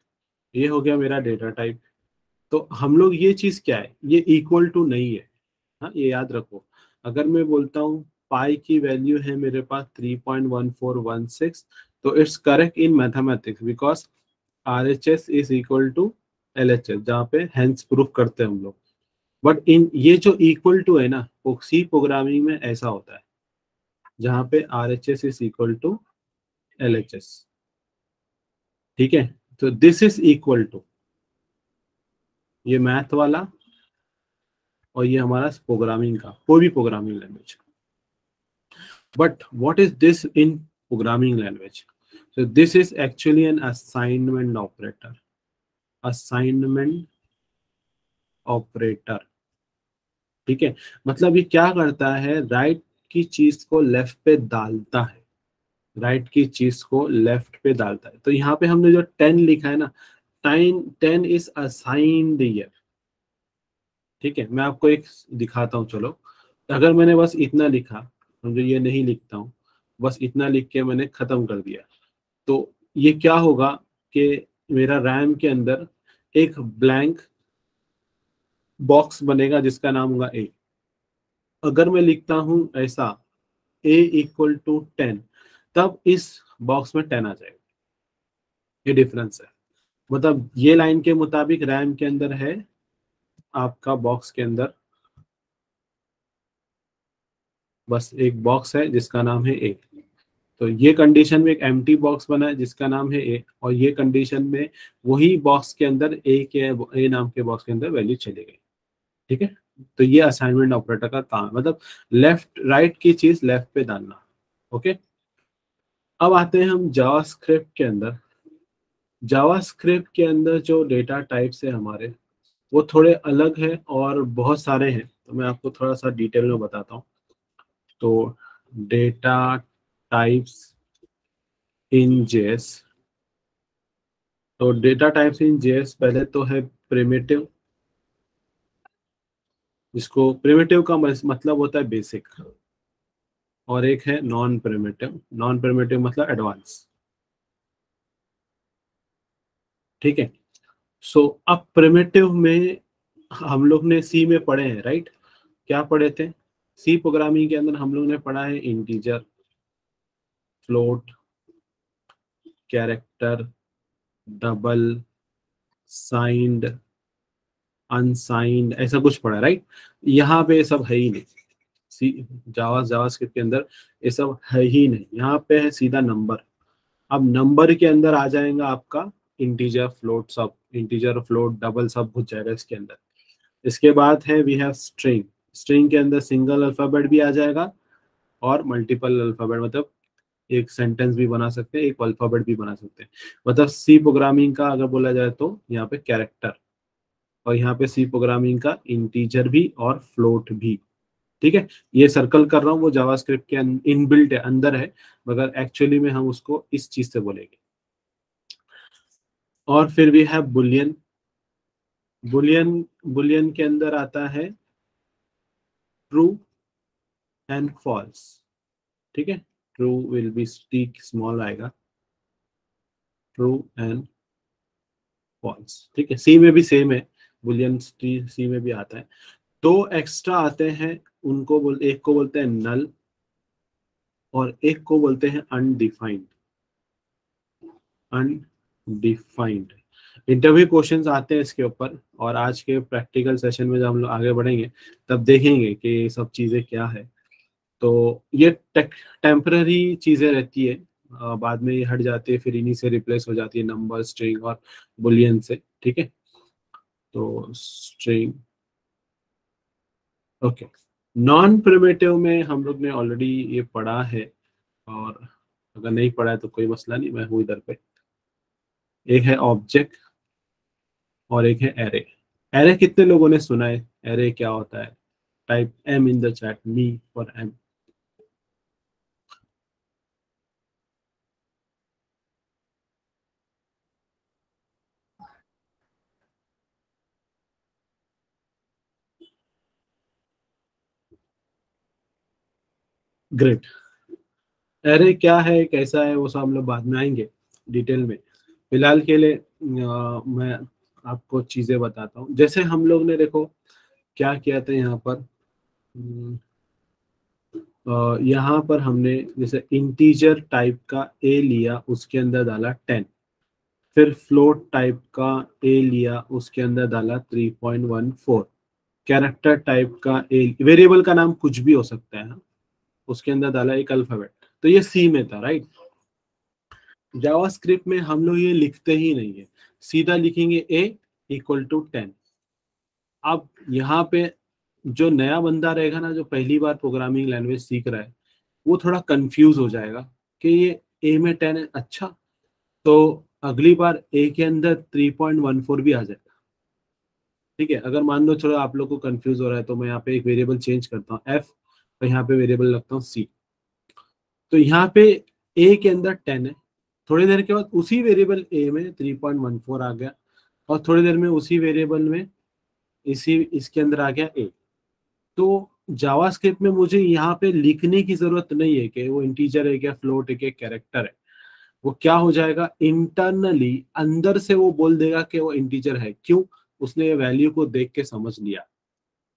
ये हो गया मेरा डेटा टाइप। तो हम लोग ये चीज क्या है, ये इक्वल टू नहीं है। हाँ, ये याद रखो। अगर मैं बोलता हूँ पाई की वैल्यू है मेरे पास 3.1416, तो it's correct in mathematics because RHS is equal to LHS, जहाँ पे हेंस प्रूफ करते हैं हम लोग। बट इन ये जो इक्वल टू है ना, वो सी प्रोग्रामिंग में ऐसा होता है, जहाँ पे RHS is equal to LHS। ठीक है, तो दिस इज इक्वल टू, ये मैथ वाला और ये हमारा प्रोग्रामिंग का, कोई भी programming language. But what is this in programming language? So this is actually an assignment operator. Assignment operator, ठीक है। मतलब ये क्या करता है, राइट की चीज को लेफ्ट पे डालता है, राइट की चीज को लेफ्ट पे डालता है। तो यहाँ पे हमने जो 10 लिखा है ना, 10 इज असाइंड ईयर। ठीक है, मैं आपको एक दिखाता हूँ, चलो। अगर मैंने बस इतना लिखा, समझो ये नहीं लिखता हूँ, बस इतना लिख के मैंने खत्म कर दिया, तो ये क्या होगा कि मेरा रैम के अंदर एक ब्लैंक बॉक्स बनेगा जिसका नाम होगा ए। अगर मैं लिखता हूं ऐसा, ए इक्वल टू 10, तब इस बॉक्स में 10 आ जाएगा। ये डिफरेंस है। मतलब ये लाइन के मुताबिक रैम के अंदर है, आपका बॉक्स के अंदर बस एक बॉक्स है जिसका नाम है ए। तो ये कंडीशन में एक एम्प्टी बॉक्स बना है जिसका नाम है ए, और ये कंडीशन में वही बॉक्स के अंदर ए नाम के बॉक्स के अंदर वैल्यू चली गई। ठीक है, तो ये असाइनमेंट ऑपरेटर का काम है, मतलब लेफ्ट राइट की चीज लेफ्ट पे डालना। ओके, अब आते हैं हम जावास्क्रिप्ट के अंदर। जावास्क्रिप्ट के अंदर जो डेटा टाइप्स है हमारे, वो थोड़े अलग है और बहुत सारे हैं, तो मैं आपको थोड़ा सा डिटेल में बताता हूँ। तो डेटा टाइप्स इन जेएस, तो डेटा टाइप्स इन जेएस पहले तो है प्रिमिटिव, जिसको प्रिमिटिव का मतलब होता है बेसिक, और एक है नॉन प्रिमिटिव। नॉन प्रिमिटिव मतलब एडवांस। ठीक है, सो अब प्रिमिटिव में हम लोग ने सी में पढ़े हैं, राइट। क्या पढ़े थे? सी प्रोग्रामिंग के अंदर हम लोग ने पढ़ा है integer, float, character, double, signed, unsigned, ऐसा कुछ पढ़ा, राइट। यहाँ पे ये सब है ही नहीं। सी जावास्क्रिप्ट के अंदर ये सब है ही नहीं। यहाँ पे है सीधा नंबर। अब नंबर के अंदर आ जाएगा आपका इंटीजर, फ्लोट, सब इंटीजर, फ्लोट, डबल सब घुस जाएगा इसके अंदर। इसके बाद है वी हैव स्ट्रिंग। स्ट्रिंग के अंदर सिंगल अल्फाबेट भी आ जाएगा और मल्टीपल अल्फाबेट, मतलब एक सेंटेंस भी बना सकते हैं, एक अल्फाबेट भी बना सकते हैं। मतलब सी प्रोग्रामिंग का अगर बोला जाए तो यहाँ पे कैरेक्टर, और यहाँ पे सी प्रोग्रामिंग का इंटीजर भी और फ्लोट भी। ठीक है, ये सर्कल कर रहा हूँ वो जावास्क्रिप्ट के इनबिल्ट है, अंदर है, मगर एक्चुअली में हम उसको इस चीज से बोलेंगे। और फिर भी है बुलियन। बुलियन बुलियन के अंदर आता है ट्रू एंड फॉल्स। ठीक है, true will be stick small आएगा, ट्रू एंड फॉल्स। ठीक है, सी में भी सेम है, बुलियन सी में भी आता है। दो एक्स्ट्रा आते हैं, एक को बोलते हैं नल और एक को बोलते हैं अनडिफाइंड। अनडिफाइंड इंटरव्यू क्वेश्चंस आते हैं इसके ऊपर, और आज के प्रैक्टिकल सेशन में जब हम लोग आगे बढ़ेंगे तब देखेंगे कि ये सब चीजें क्या है। तो ये टेम्पररी चीजें रहती है, बाद में ये हट जाती है, फिर इन्हीं से रिप्लेस हो जाती है, नंबर, स्ट्रिंग और बुलियन से। ठीक है, तो स्ट्रिंग, ओके, नॉन प्रिमिटिव में हम लोग ने ऑलरेडी ये पढ़ा है, और अगर नहीं पढ़ा है तो कोई मसला नहीं, मैं हूँ इधर पे। एक है ऑब्जेक्ट और एक है एरे। एरे कितने लोगों ने सुना है? एरे क्या होता है? Type M in the chat, me for M. Great. Array क्या है, कैसा है, वो सब हम लोग बाद में आएंगे डिटेल में। फिलहाल के लिए मैं आपको चीजें बताता हूँ। जैसे हम लोग ने देखो क्या किया था यहाँ पर। यहाँ पर हमने जैसे इंटीजर टाइप का ए लिया, उसके अंदर डाला 10। फिर फ्लोट टाइप का ए लिया, उसके अंदर डाला 3.14। कैरेक्टर टाइप का ए, वेरिएबल का नाम कुछ भी हो सकता है, हाँ, उसके अंदर डाला एक अल्फाबेट। तो ये सी में था, राइट। जावास्क्रिप्ट में हम लोग ये लिखते ही नहीं है, सीधा लिखेंगे ए इक्वल टू 10। अब यहाँ पे जो नया बंदा रहेगा ना, जो पहली बार प्रोग्रामिंग लैंग्वेज सीख रहा है, वो थोड़ा कंफ्यूज हो जाएगा कि ये ए में 10 है, अच्छा। तो अगली बार ए के अंदर 3.14 भी आ जाए, ठीक है। अगर मान लो चलो आप लोग को कंफ्यूज हो रहा है, तो मैं यहाँ पे एक वेरिएबल चेंज करता हूँ एफ, तो यहाँ पे वेरिएबल रखता हूँ सी। तो यहाँ पे ए के अंदर 10 है, थोड़ी देर के बाद उसी वेरिएबल ए में 3.14 आ गया, और थोड़ी देर में उसी वेरिएबल में इसी इसके अंदर आ गया ए। तो जावास्क्रिप्ट में मुझे यहाँ पे लिखने की जरूरत नहीं है कि वो इंटीजर है क्या, फ्लोट है क्या, कैरेक्टर है। वो क्या हो जाएगा, इंटरनली अंदर से वो बोल देगा कि वो इंटीजर है। क्यों? उसने ये वैल्यू को देख के समझ लिया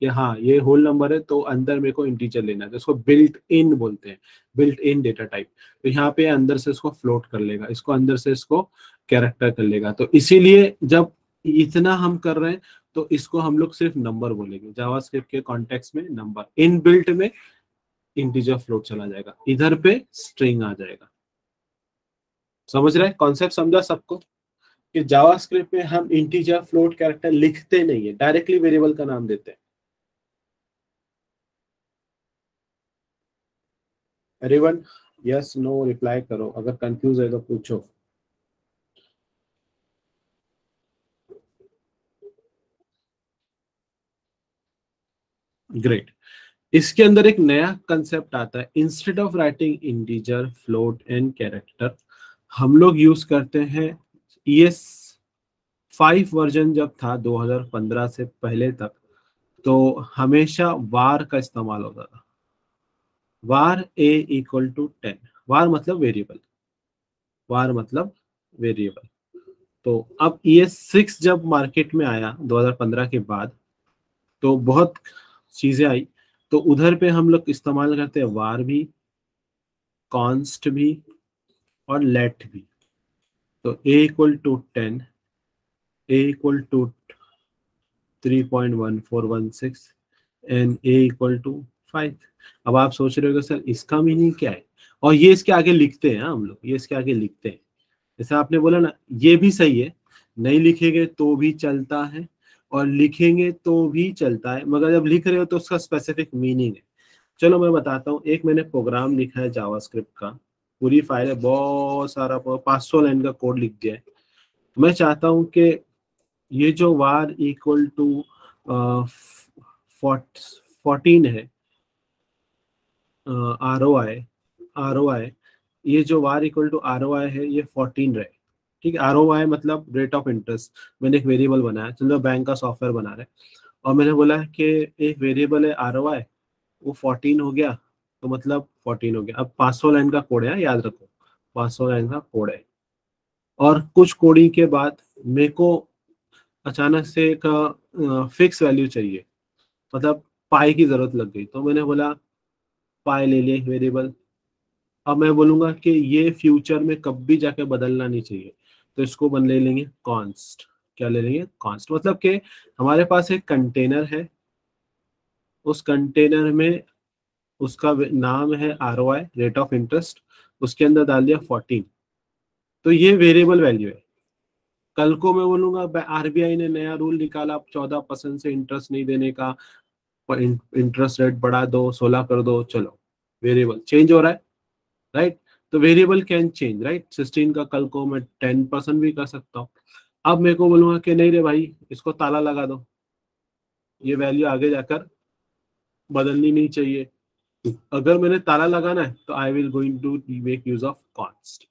कि हाँ ये होल नंबर है, तो अंदर मेरे को इंटीजर लेना है, तो इसको बिल्ट इन बोलते हैं, बिल्ट इन डेटा टाइप। तो यहाँ पे अंदर से इसको फ्लोट कर लेगा, इसको अंदर से इसको कैरेक्टर कर लेगा। तो इसीलिए जब इतना हम कर रहे हैं, तो इसको हम लोग सिर्फ नंबर बोलेंगे। जावास्क्रिप्ट के कॉन्टेक्स्ट में नंबर, इन बिल्ट में इंटीजर फ्लोट चला जाएगा, इधर पे स्ट्रिंग आ जाएगा। समझ रहे हैं? कॉन्सेप्ट समझा सबको कि जावास्क्रिप्ट में हम इंटीजर फ्लोट कैरेक्टर लिखते नहीं है, डायरेक्टली वेरिएबल का नाम देते हैं। एवरीवन यस नो रिप्लाई करो, अगर कंफ्यूज है तो पूछो। ग्रेट। इसके अंदर एक नया कंसेप्ट आता है, instead of writing integer float and character, हम लोग यूज करते हैं ES 5 वर्जन जब था 2015 से पहले तक, तो हमेशा वार का इस्तेमाल होता था। वार ए इक्वल टू 10, वार मतलब वेरिएबल, वार मतलब वेरिएबल। तो अब ES 6 जब मार्केट में आया 2015 के बाद, तो बहुत चीजें आई। तो उधर पे हम लोग इस्तेमाल करते हैं वार भी, कॉन्स्ट भी, और लेट भी। तो a equal to 10, a equal to 3.1416, and a equal to 5। अब आप सोच रहे हो सर इसका मीनिंग क्या है, और ये इसके आगे लिखते हैं, हम लोग ये इसके आगे लिखते हैं। जैसे आपने बोला ना, ये भी सही है, नहीं लिखेंगे तो भी चलता है, और लिखेंगे तो भी चलता है, मगर जब लिख रहे हो तो उसका स्पेसिफिक मीनिंग है। चलो मैं बताता हूँ। एक मैंने प्रोग्राम लिखा है जावास्क्रिप्ट का, पूरी फाइल है, बहुत सारा 500 लाइन का कोड लिख दिया है। मैं चाहता हूँ कि ये जो वार इक्वल टू 14 है, ROI, ये जो वार इक्वल टू ROI है, ये 14 रहे। ठीक है, ROI मतलब रेट ऑफ इंटरेस्ट। मैंने एक वेरिएबल बनाया, चलो बैंक का सॉफ्टवेयर बना रहे, और मैंने बोला कि एक वेरिएबल है ROI, वो 14 हो गया, तो मतलब 14 हो गया। अब 500 लाइन का कोड है, याद रखो, 500 लाइन का कोड है। और कुछ कोडिंग के बाद मेरे को अचानक से एक फिक्स वैल्यू चाहिए, मतलब पाई की जरूरत लग गई। तो मैंने बोला पाई ले लिए वेरिएबल। अब मैं बोलूंगा कि ये फ्यूचर में कभी जाके बदलना नहीं चाहिए, तो इसको बन ले लेंगे कॉन्स्ट। क्या ले लेंगे? कॉन्स्ट। मतलब कि हमारे पास एक कंटेनर है, उस कंटेनर में उसका नाम है ROI, रेट ऑफ इंटरेस्ट, उसके अंदर डाल दिया 14। तो ये वेरिएबल वैल्यू है। कल को मैं बोलूंगा RBI ने नया रूल निकाला 14% से इंटरेस्ट नहीं देने का, इंटरेस्ट रेट बढ़ा दो, 16 कर दो, चलो वेरिएबल चेंज हो रहा है, राइट। तो वेरिएबल कैन चेंज, राइट। 16 का कल को मैं 10% भी कर सकता हूँ। अब मेरे को बोलूंगा कि नहीं रे भाई, इसको ताला लगा दो, ये वैल्यू आगे जाकर बदलनी नहीं चाहिए। अगर मैंने ताला लगाना है तो I will going to make use of const,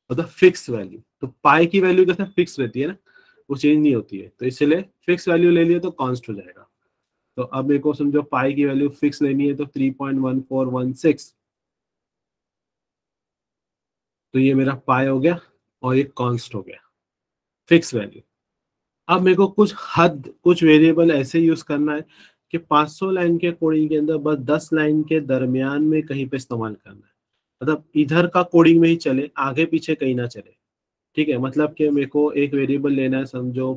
मतलब फिक्स वैल्यू। तो पाई की वैल्यू कैसे फिक्स रहती है ना, वो चेंज नहीं होती है, तो इसलिए फिक्स वैल्यू ले लिए तो कॉन्स्ट हो जाएगा। तो अब मेरे को समझो पाई की वैल्यू फिक्स लेनी है, तो 3.1416, तो ये मेरा पाई हो गया और ये कॉन्स्ट हो गया, फिक्स वैल्यू। अब मेरे को कुछ वेरिएबल ऐसे यूज करना है कि 500 लाइन के कोडिंग के अंदर बस 10 लाइन के दरमियान में कहीं पे इस्तेमाल करना है, मतलब इधर का कोडिंग में ही चले, आगे पीछे कहीं ना चले। ठीक है, मतलब कि मेरे को एक वेरिएबल लेना है, समझो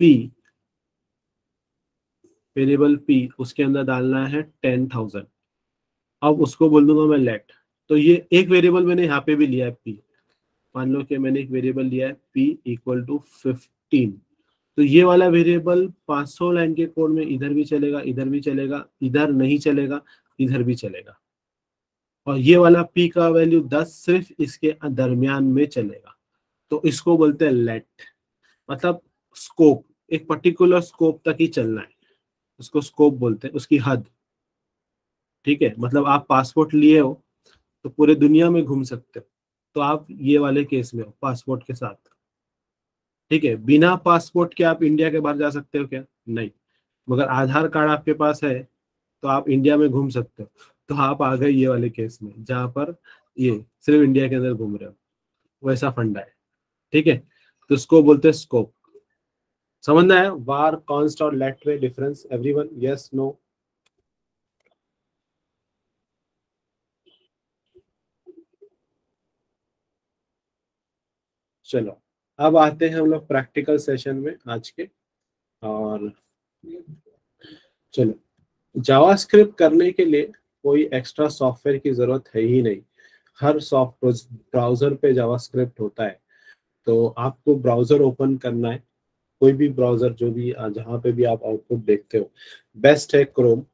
पी, वेरिएबल पी, उसके अंदर डालना है 10,000। अब उसको बोल दूंगा मैं लेट, तो ये एक वेरिएबल मैंने यहाँ पे भी लिया है पी। मान लो कि मैंने एक वेरिएबल लिया है पी इक्वल टू 15, तो ये वाला वेरिएबल 500 लाइन के कोड में इधर भी चलेगा, इधर भी चलेगा, इधर नहीं चलेगा, इधर भी चलेगा। और ये वाला p का वैल्यू 10 सिर्फ इसके दरमियान में चलेगा, तो इसको बोलते हैं लेट। मतलब स्कोप, एक पर्टिकुलर स्कोप तक ही चलना है, उसको स्कोप बोलते हैं, उसकी हद। ठीक है, मतलब आप पासपोर्ट लिए हो तो पूरे दुनिया में घूम सकते हो, तो आप ये वाले केस में हो पासपोर्ट के साथ। ठीक है, बिना पासपोर्ट के आप इंडिया के बाहर जा सकते हो क्या? नहीं। मगर आधार कार्ड आपके पास है तो आप इंडिया में घूम सकते हो, तो आप आ गए ये वाले केस में जहां पर ये सिर्फ इंडिया के अंदर घूम रहे हो, वैसा फंडा है। ठीक है, तो उसको बोलते हैं स्कोप। समझना है वार कॉन्स्ट और लेट में डिफरेंस, एवरीवन? Yes, no? चलो, अब आते हैं हम लोग प्रैक्टिकल सेशन में आज के। और चलो, जावास्क्रिप्ट करने के लिए कोई एक्स्ट्रा सॉफ्टवेयर की जरूरत है ही नहीं, हर सॉफ्ट ब्राउजर पे जावास्क्रिप्ट होता है। तो आपको ब्राउजर ओपन करना है, कोई भी ब्राउजर, जो भी जहाँ पे भी आप आउटपुट देखते हो, बेस्ट है क्रोम।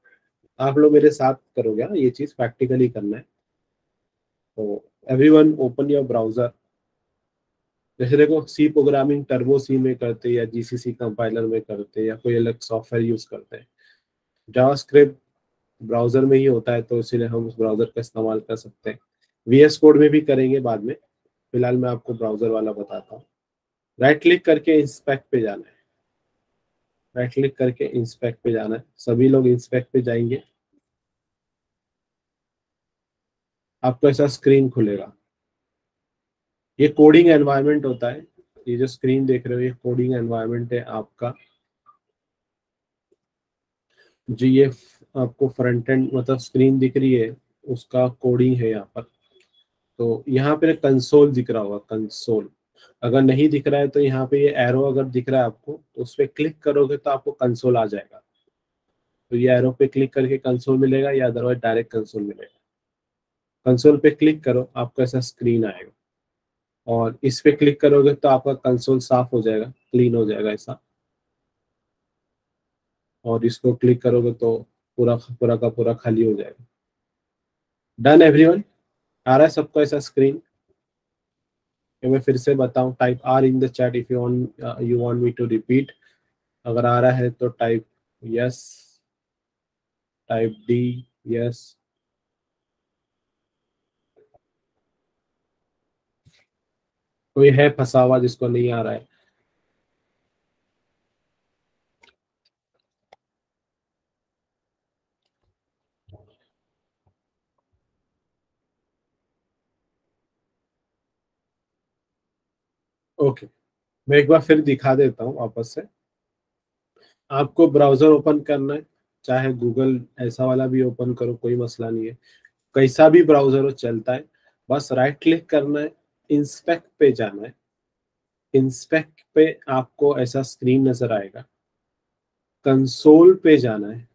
आप लोग मेरे साथ करोगे, हाँ, ये चीज प्रैक्टिकली करना है। तो एवरीवन ओपन योर ब्राउजर। जैसे देखो, सी प्रोग्रामिंग टर्बो सी में करते, या जीसीसी कंपाइलर में करते, या कोई अलग सॉफ्टवेयर यूज करते हैं, जावास्क्रिप्ट ब्राउजर में ही होता है, तो इसीलिए हम उस ब्राउजर का इस्तेमाल कर सकते हैं। वीएस कोड में भी करेंगे बाद में, फिलहाल मैं आपको ब्राउजर वाला बताता हूँ। राइट क्लिक करके इंस्पेक्ट पे जाना है, राइट क्लिक करके इंस्पेक्ट पे जाना है, सभी लोग इंस्पेक्ट पे जाएंगे, आपको ऐसा स्क्रीन खुलेगा। ये कोडिंग एनवायरनमेंट होता है, ये जो स्क्रीन देख रहे हो ये कोडिंग एनवायरनमेंट है आपका। जो ये आपको फ्रंट एंड मतलब स्क्रीन दिख रही है, उसका कोडिंग है यहाँ पर। तो यहाँ पे कंसोल दिख रहा होगा, कंसोल। अगर नहीं दिख रहा है तो यहाँ पे ये एरो अगर दिख रहा है आपको, तो उस पर क्लिक करोगे तो आपको कंसोल आ जाएगा। तो ये एरो पे क्लिक करके कंसोल मिलेगा, या अदरवाइज डायरेक्ट कंसोल मिलेगा। कंसोल पे क्लिक करो, आपको ऐसा स्क्रीन आएगा, और इस पे क्लिक करोगे तो आपका कंसोल साफ हो जाएगा, क्लीन हो जाएगा ऐसा। और इसको क्लिक करोगे तो पूरा पूरा का पूरा खाली हो जाएगा। Done everyone? आ रहा है सबको ऐसा स्क्रीन? मैं फिर से बताऊं, type R in the chat if you want me to repeat. अगर आ रहा है तो type yes, type D, yes. कोई है फंसा हुआ जिसको नहीं आ रहा है? ओके, मैं एक बार फिर दिखा देता हूँ वापस से। आपको ब्राउजर ओपन करना है, चाहे गूगल ऐसा वाला भी ओपन करो, कोई मसला नहीं है, कैसा भी ब्राउजर हो चलता है। बस राइट क्लिक करना है, इंस्पेक्ट पे जाना है। इंस्पेक्ट पे आपको ऐसा स्क्रीन नजर आएगा, कंसोल पे जाना है।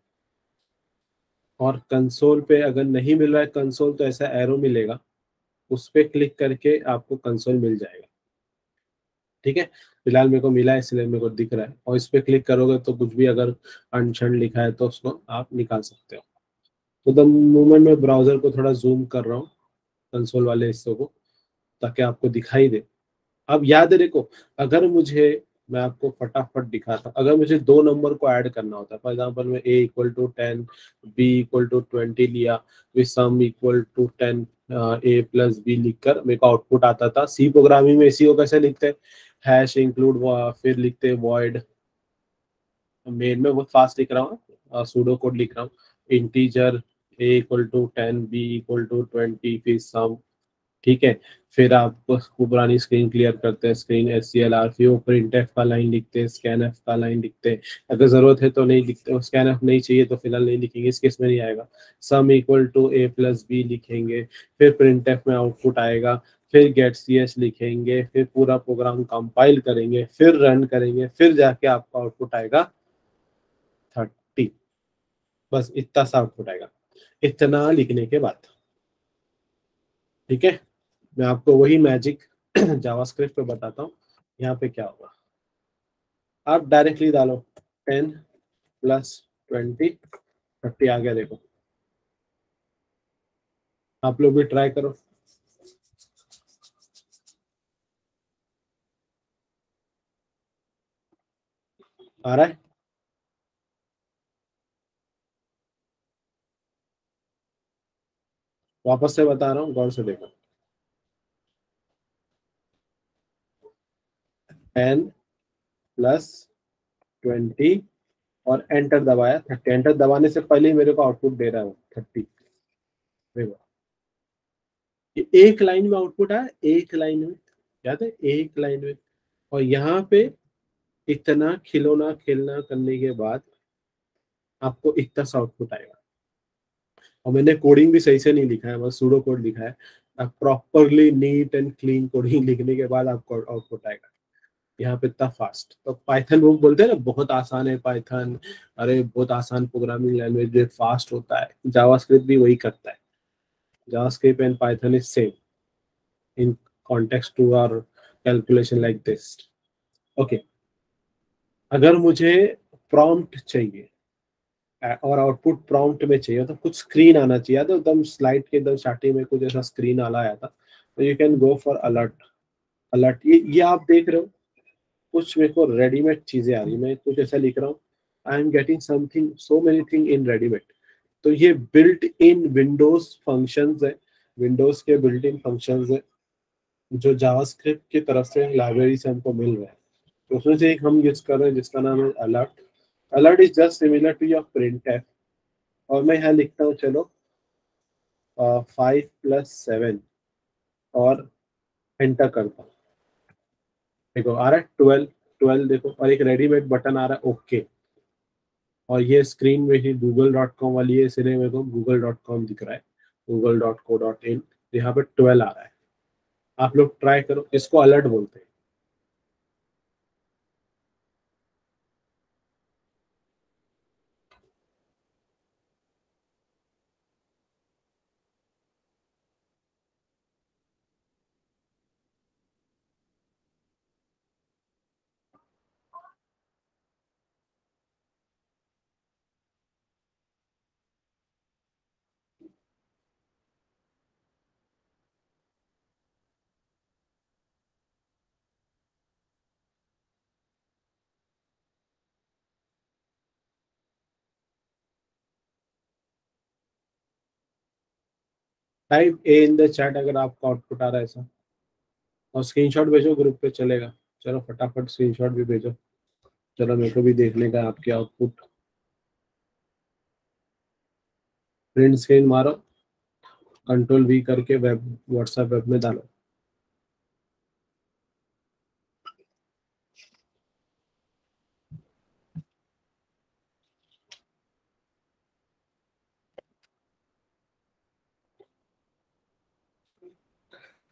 और कंसोल पे अगर नहीं मिल रहा है कंसोल, तो ऐसा एरो मिलेगा, उस पे क्लिक करके आपको कंसोल मिल जाएगा। ठीक है, फिलहाल मेरे को मिला है इसलिए मेरे को दिख रहा है, और इस पे क्लिक करोगे तो कुछ भी अगर अनशन लिखा है तो उसको आप निकाल सकते हो। तो द मोमेंट मैं ब्राउजर को थोड़ा जूम कर रहा हूँ, कंसोल वाले हिस्से को, ताकि आपको दिखाई दे। अब याद रखो, अगर मुझे, मैं आपको फटाफट दिखाता हूँ, अगर मुझे दो नंबर को ऐड करना होता है, फॉर एग्जांपल मैं a equal to 10 b equal to 20 लिया, with some equal to 10 a plus b लिखकर मेरे को आउटपुट आता था। सी प्रोग्रामिंग में इसी को कैसे लिखते हैं, हैश इंक्लूड, फिर लिखते हैं वॉइड, मेन में बहुत फास्ट लिख रहा हूँ, सूडो कोड लिख रहा हूँ, integer a equal to 10 b equal to 20 फिर सम, ठीक है। फिर आप वो पुरानी स्क्रीन क्लियर करते हैं, स्क्रीन SCLR, फिर वो प्रिंट एफ का लाइन लिखते हैं, स्कैन एफ का लाइन लिखते हैं, अगर जरूरत है तो नहीं लिखते, स्कैन एफ नहीं चाहिए तो फिलहाल नहीं लिखेंगे, इस केस में नहीं आएगा। Sum equal to a plus B लिखेंगे, फिर प्रिंट एफ में आउटपुट आएगा, फिर गेट cs लिखेंगे, फिर पूरा प्रोग्राम कंपाइल करेंगे, फिर रन करेंगे, फिर जाके आपका आउटपुट आएगा 30। बस इतना सा आउटपुट आएगा, इतना लिखने के बाद, ठीक है। मैं आपको वही मैजिक जावास्क्रिप्ट पे बताता हूँ। यहाँ पे क्या होगा, आप डायरेक्टली डालो 10 प्लस 20, 30 आ गया, देखो। आप लोग भी ट्राई करो। आ रहा है? वापस से बता रहा हूँ, गौर से देखो। 10 प्लस 20 और एंटर दबाया, 30। एंटर दबाने से पहले ही मेरे को आउटपुट दे रहा है 30। देखो, ये एक लाइन में आउटपुट आया, एक लाइन में, याद है, एक लाइन में। और यहाँ पे इतना खिलौना खेलना करने के बाद आपको इतना सा आउटपुट आएगा। और मैंने कोडिंग भी सही से नहीं लिखा है, बस सूडो कोड लिखा है। Properly neat and clean coding लिखने के बाद आपको आउटपुट आएगा यहाँ पे इतना फास्ट। तो पाइथन वो बोलते हैं ना बहुत आसान है पाइथन, अरे बहुत आसान प्रोग्रामिंग लैंग्वेज है, फास्ट होता है। जावास्क्रिप्ट भी वही करता है। JavaScript and Python is same in context to our calculation like this. Okay, अगर मुझे प्रॉम्प्ट चाहिए और आउटपुट प्रॉम्प्ट में चाहिए तो कुछ स्क्रीन आना चाहिए, तो एकदम स्लाइड के एकदम स्टार्टिंग में कुछ ऐसा स्क्रीन आला आया था, तो you can go for alert. Alert, ये आप देख रहे हो, कुछ मेरे को रेडीमेड चीजें आ रही, मैं कुछ ऐसा लिख रहा हूँ, I am getting something, so many thing in readymade. तो ये बिल्ट इन विंडोज फंक्शंस है, विंडोज के बिल्ट इन फंक्शंस है, जो जावास्क्रिप्ट की तरफ से लाइब्रेरी से हमको मिल रहा है। तो उसमें से एक हम यूज कर रहे हैं जिसका नाम है alert. Alert is just similar to your printf. और मैं यहाँ लिखता हूँ, चलो 5 + 7 और एंटर करता हूँ। देखो आ रहा है 12, 12 देखो, और एक रेडीमेड बटन आ रहा है ओके। और ये स्क्रीन में ही google.com वाली है, इसलिए मेरे को google.com दिख रहा है, google.co.in। यहाँ पे 12 आ रहा है। आप लोग ट्राई करो, इसको अलर्ट बोलते हैं। Type A in the chat अगर आपका आउटपुट आ रहा है ऐसा, और स्क्रीनशॉट भेजो ग्रुप पे, चलेगा। चलो फटाफट स्क्रीनशॉट भी भेजो, चलो मेरे को भी देखने का आपके आउटपुट। प्रिंट स्क्रीन मारो, कंट्रोल V करके वेब, व्हाट्सएप वेब में डालो।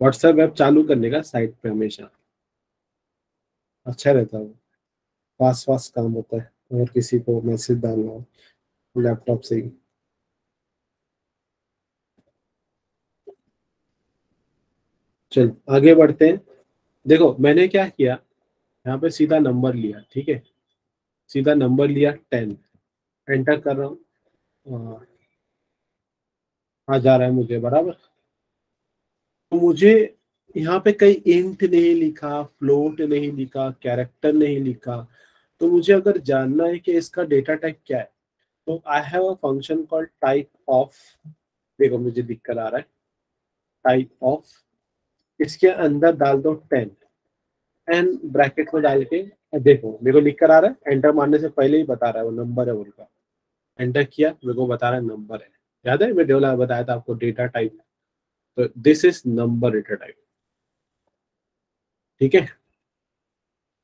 व्हाट्सएप वेब चालू करने का साइट पे हमेशा अच्छा रहता है, फास्ट फास्ट काम होता है अगर किसी को मैसेज डालना हो लैपटॉप से ही। चल आगे बढ़ते हैं। देखो मैंने क्या किया, यहाँ पे सीधा नंबर लिया, ठीक है, सीधा नंबर लिया 10, एंटर कर रहा हूँ, आ जा रहा है मुझे बराबर। तो मुझे यहाँ पे कहीं इंट नहीं लिखा, फ्लोट नहीं लिखा, कैरेक्टर नहीं लिखा। तो मुझे अगर जानना है कि इसका डेटा टाइप क्या है, तो I have a function called type of. देखो मुझे दिक्कत आ रहा है, टाइप ऑफ, इसके अंदर डाल दो 10, एन ब्रैकेट में डाल के, देखो मेरे को लिख कर आ रहा है, एंटर मारने से पहले ही बता रहा है वो नंबर है उनका। एंटर किया, मेरे को बता रहा है नंबर है। याद है मैं डेवलप बताया था आपको डेटा टाइप, तो this is number data type, ठीक है।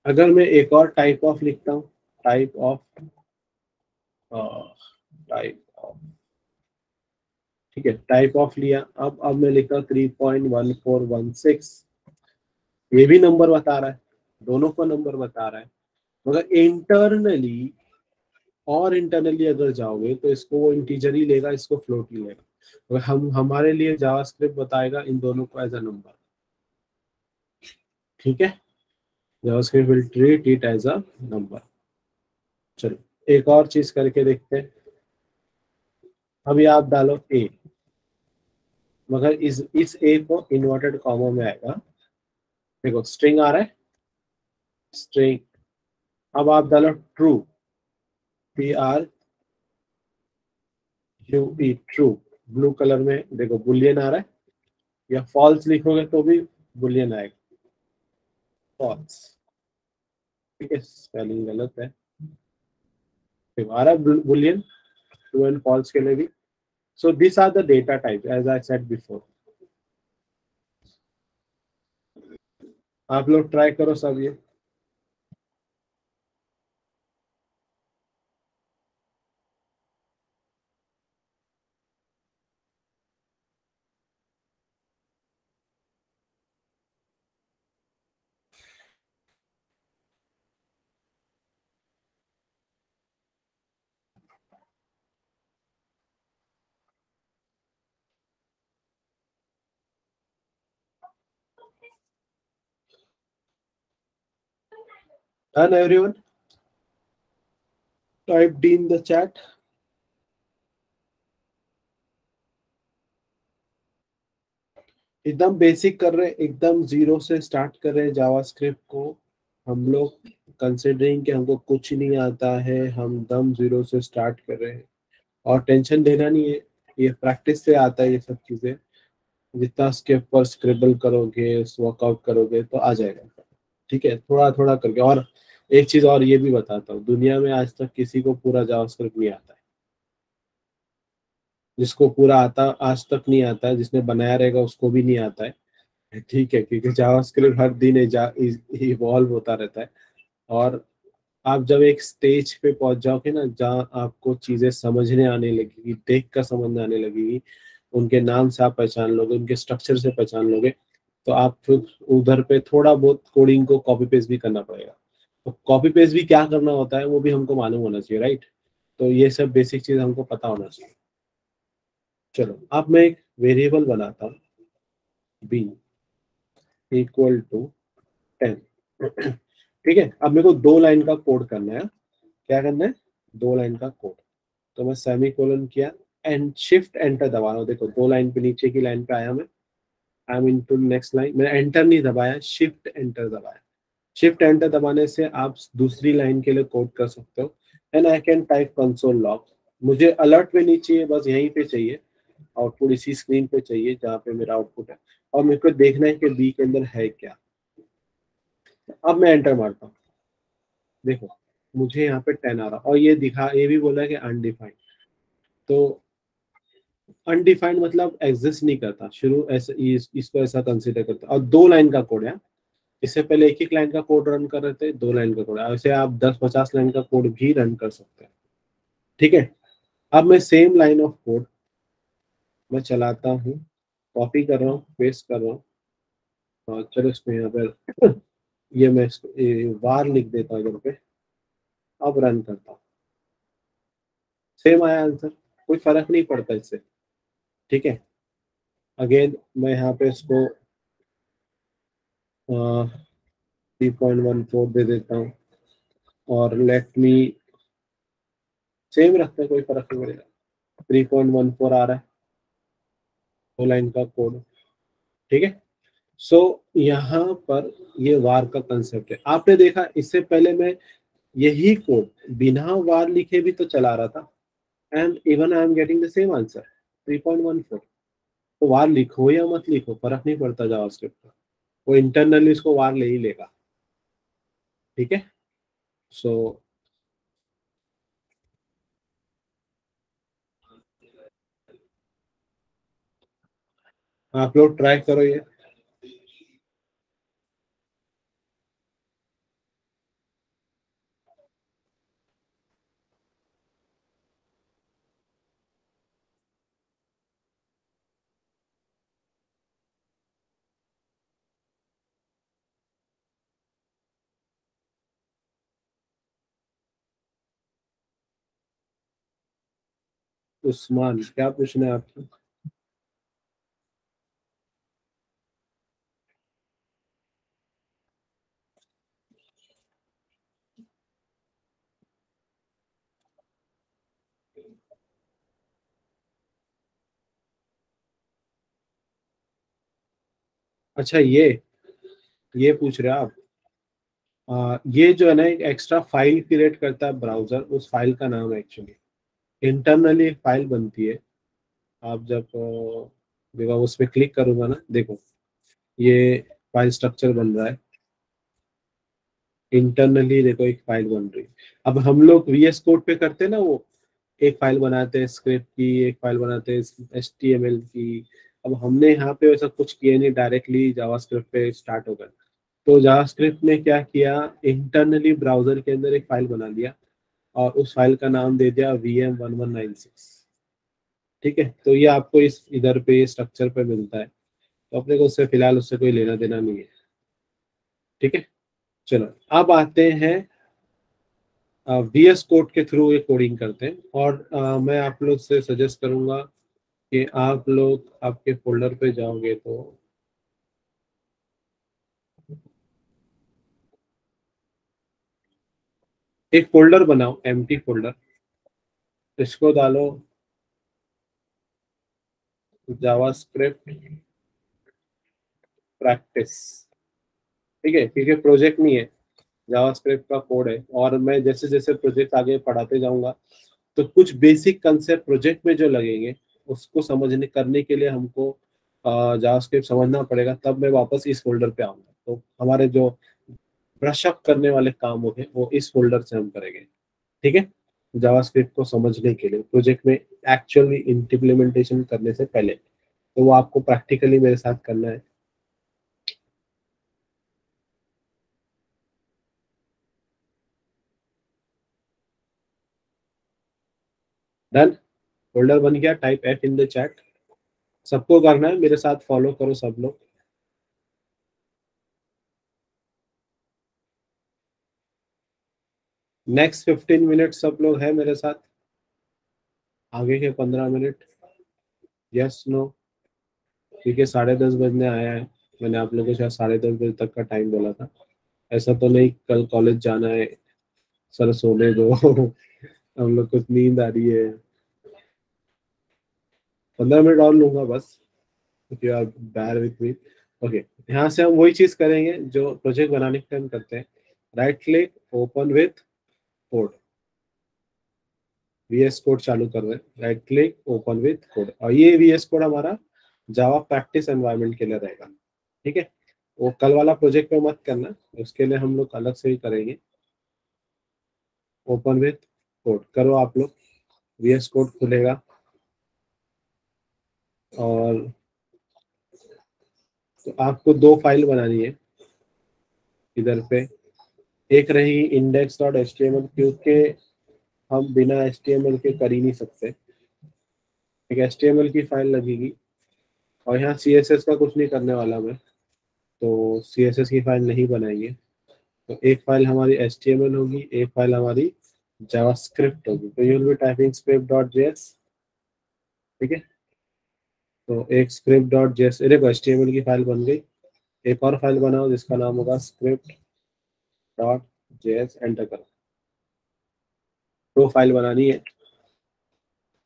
अगर मैं एक और टाइप ऑफ लिखता हूँ, टाइप ऑफ, टाइप ऑफ, ठीक है, टाइप ऑफ लिया। अब मैं लिखता हूँ 3.1416, ये भी नंबर बता रहा है, दोनों को नंबर बता रहा है। मगर इंटरनली और इंटरनली अगर जाओगे तो इसको वो इंटीजर ही लेगा, इसको फ्लोट ही लेगा। और हम हमारे लिए जावास्क्रिप्ट बताएगा इन दोनों को एज अ नंबर, ठीक है। JavaScript will treat it as a number. चलो एक और चीज करके देखते हैं। अभी आप डालो ए, मगर इस ए को इन्वर्टेड कॉमा में आएगा। देखो स्ट्रिंग आ रहा है, स्ट्रिंग। अब आप डालो true, TRUE, true, blue colour में देखो बुलियन आ रहा है, या फॉल्स लिखोगे तो भी बुलियन आएगा, फॉल्स, ठीक है, स्पेलिंग गलत है। देखो आ रहा है बुलियन, ट्रू एंड फॉल्स के लिए भी। So this are the data type as I said before. आप लोग ट्राई करो सब ये। Done everyone, type D in the chat. एकदम बेसिक कर रहे हैं, एकदम जीरो से स्टार्ट कर रहे हैं जावास्क्रिप्ट को हम लोग, कंसिडरिंग कि हमको कुछ नहीं आता है, हम दम जीरो से स्टार्ट कर रहे हैं। और टेंशन लेना नहीं है, ये प्रैक्टिस से आता है ये सब चीजें। जितना स्केप पर स्क्रिबल करोगे, वर्कआउट करोगे तो आ जाएगा, ठीक है, थोड़ा थोड़ा करके। और एक चीज और ये भी बताता हूँ, दुनिया में आज तक किसी को पूरा जावास्क्रिप्ट नहीं आता है। जिसको पूरा आता आज तक नहीं आता है, जिसने बनाया रहेगा उसको भी नहीं आता है, ठीक है, क्योंकि जावास्क्रिप्ट हर दिन इवॉल्व होता रहता है। और आप जब एक स्टेज पे पहुंच जाओगे ना, जहाँ आपको चीजें समझने आने लगेगी, देख कर समझने आने लगेगी, उनके नाम से आप पहचान लोगे, उनके स्ट्रक्चर से पहचान लोगे, तो आप फिर उधर पे थोड़ा बहुत कोडिंग को कॉपी पेस्ट भी करना पड़ेगा। तो कॉपी पेस्ट भी क्या करना होता है वो भी हमको मालूम होना चाहिए, राइट। तो ये सब बेसिक चीज हमको पता होना चाहिए। चलो अब मैं एक वेरिएबल बनाता हूँ, बी इक्वल टू 10, ठीक है। अब मेरे को 2 लाइन का कोड करना है। क्या करना है? 2 लाइन का कोड। तो मैं सेमी कोलन किया एंड शिफ्ट एंटर दबा रहा हूँ। देखो 2 लाइन पे नीचे की लाइन पे आया मैं, I am into next line. मैंने एंटर नहीं दबाया, शिफ्ट एंटर दबाया। शिफ्ट एंटर दबाने से आप दूसरी लाइन के लिए कोड कर सकते हो। And I can type console log. मुझे अलर्ट पे नहीं चाहिए, बस यहीं पे चाहिए, आउटपुट इसी स्क्रीन पे चाहिए जहाँ पे मेरा आउटपुट है। और मेरे को देखना है कि बी के अंदर है क्या। अब मैं एंटर मारता हूँ, देखो मुझे यहाँ पे 10 आ रहा, और ये दिखा, ये भी बोला है कि अनडिफाइंड। तो अनडिफाइंड मतलब एग्जिस्ट नहीं करता, शुरू ऐसे इसको ऐसा कंसिडर करता। और 2 लाइन का कोड है, इससे पहले एक एक लाइन का कोड रन कर रहे थे, 2 लाइन का कोड है। ऐसे आप 10-50 लाइन का कोड भी रन कर सकते हैं, ठीक है। अब मैं सेम लाइन ऑफ कोड मैं चलाता हूँ, कॉपी कर रहा हूँ, पेस्ट कर रहा हूँ। और चलो इसमें यहाँ पर ये मैं इसको वार लिख देता हूँ इधर पे। अब रन करता हूँ, सेम आया आंसर, कोई फर्क नहीं पड़ता इससे, ठीक है। अगेन मैं यहाँ पे इसको 3.14 दे देता हूँ और लेट मी सेम रखते हैं, कोई फर्क नहीं पड़ेगा। 3.14 आ रहा है, दो लाइन का कोड। ठीक है। सो यहाँ पर ये वार का कंसेप्ट है। आपने देखा इससे पहले मैं यही कोड बिना वार लिखे भी तो चला रहा था, and even I am getting the same answer 3.14। तो वार लिखो या मत लिखो फर्क नहीं पड़ता जावास्क्रिप्ट का, वो इंटरनली इसको वार ले ही लेगा। ठीक है। सो आप लोग ट्राई करो ये। उस्मान क्या पूछना है आपको? अच्छा ये पूछ रहे हैं आप। ये जो है ना एक एक्स्ट्रा फाइल क्रिएट करता है ब्राउजर, उस फाइल का नाम है एक्चुअली, इंटरनली एक फाइल बनती है। आप जब देखो उस पर क्लिक करूंगा ना, देखो ये फाइल स्ट्रक्चर बन रहा है इंटरनली। देखो एक फाइल बन रही है। अब हम लोग वीएस कोड पे करते हैं ना, वो एक फाइल बनाते हैं स्क्रिप्ट की, एक फाइल बनाते हैं एचटीएमएल की। अब हमने यहाँ पे वैसा कुछ किया नहीं, डायरेक्टली जावास्क्रिप्ट पे स्टार्ट हो गए। तो जावास्क्रिप्ट ने क्या किया, इंटरनली ब्राउजर के अंदर एक फाइल बना लिया और उस फाइल का नाम दे दिया VM1196। ठीक है। तो ये आपको इस इधर पे स्ट्रक्चर पे मिलता है, तो अपने को उससे फिलहाल उससे कोई लेना देना नहीं है। ठीक है। चलो अब आते हैं VS कोड के थ्रू ये कोडिंग करते हैं। और मैं आप लोग से सजेस्ट करूंगा कि आप लोग आपके फोल्डर पे जाओगे तो एक फोल्डर बनाओ, एम्प्टी फोल्डर। इसको डालो जावास्क्रिप्ट प्रैक्टिस। ठीक है, क्योंकि प्रोजेक्ट नहीं है, जावास्क्रिप्ट का कोड है। और मैं जैसे जैसे प्रोजेक्ट आगे पढ़ाते जाऊंगा तो कुछ बेसिक कंसेप्ट प्रोजेक्ट में जो लगेंगे उसको समझने करने के लिए हमको जावास्क्रिप्ट समझना पड़ेगा, तब मैं वापस इस फोल्डर पे आऊंगा। तो हमारे जो ब्रश अप करने वाले काम होंगे वो इस फोल्डर से हम करेंगे। ठीक है। जावास्क्रिप्ट को समझने के लिए प्रोजेक्ट में एक्चुअली इम्प्लीमेंटेशन करने से पहले, तो वो आपको प्रैक्टिकली मेरे साथ करना है। डन। फोल्डर बन गया, type F in the chat. सबको करना है, मेरे साथ फॉलो करो सब लोग। नेक्स्ट 15 मिनट सब लोग हैं मेरे साथ, आगे के 15 मिनट। Yes no? क्योंकि 10:30 बजने आया है, मैंने आप लोगों को शायद 10:30 बजे तक का टाइम बोला था। ऐसा तो नहीं कल कॉलेज जाना है, सर सोने दो हम लोग को नींद आ रही है। 15 मिनट और लूंगा बस, if you are bear with me. Okay. यहाँ से हम वही चीज करेंगे जो प्रोजेक्ट बनाने के टाइम करते हैं। Right click, open with code. VS code चालू कर रहे हैं, right click open with code. और ये VS कोड हमारा जावा प्रैक्टिस एनवायरनमेंट के लिए रहेगा। ठीक है। वो कल वाला प्रोजेक्ट पे मत करना, उसके लिए हम लोग अलग से ही करेंगे। ओपन विथ कोड करो आप लोग, VS कोड खुलेगा। और तो आपको दो फाइल बनानी है इधर पे। एक रही index.html, क्योंकि हम बिना HTML के कर ही नहीं सकते। एक HTML की फाइल लगेगी। और यहाँ CSS का कुछ नहीं करने वाला मैं, तो CSS की फाइल नहीं बनाएंगे। तो एक फाइल हमारी HTML होगी, एक फाइल हमारी जावास्क्रिप्ट होगी। तो you will B typing script.js। ठीक है। तो एक script.js, देखो HTML की फाइल बन गई। एक और फाइल बनाओ जिसका नाम होगा स्क्रिप्ट डॉट जेएस एंटर करो। प्रोफाइल बनानी है,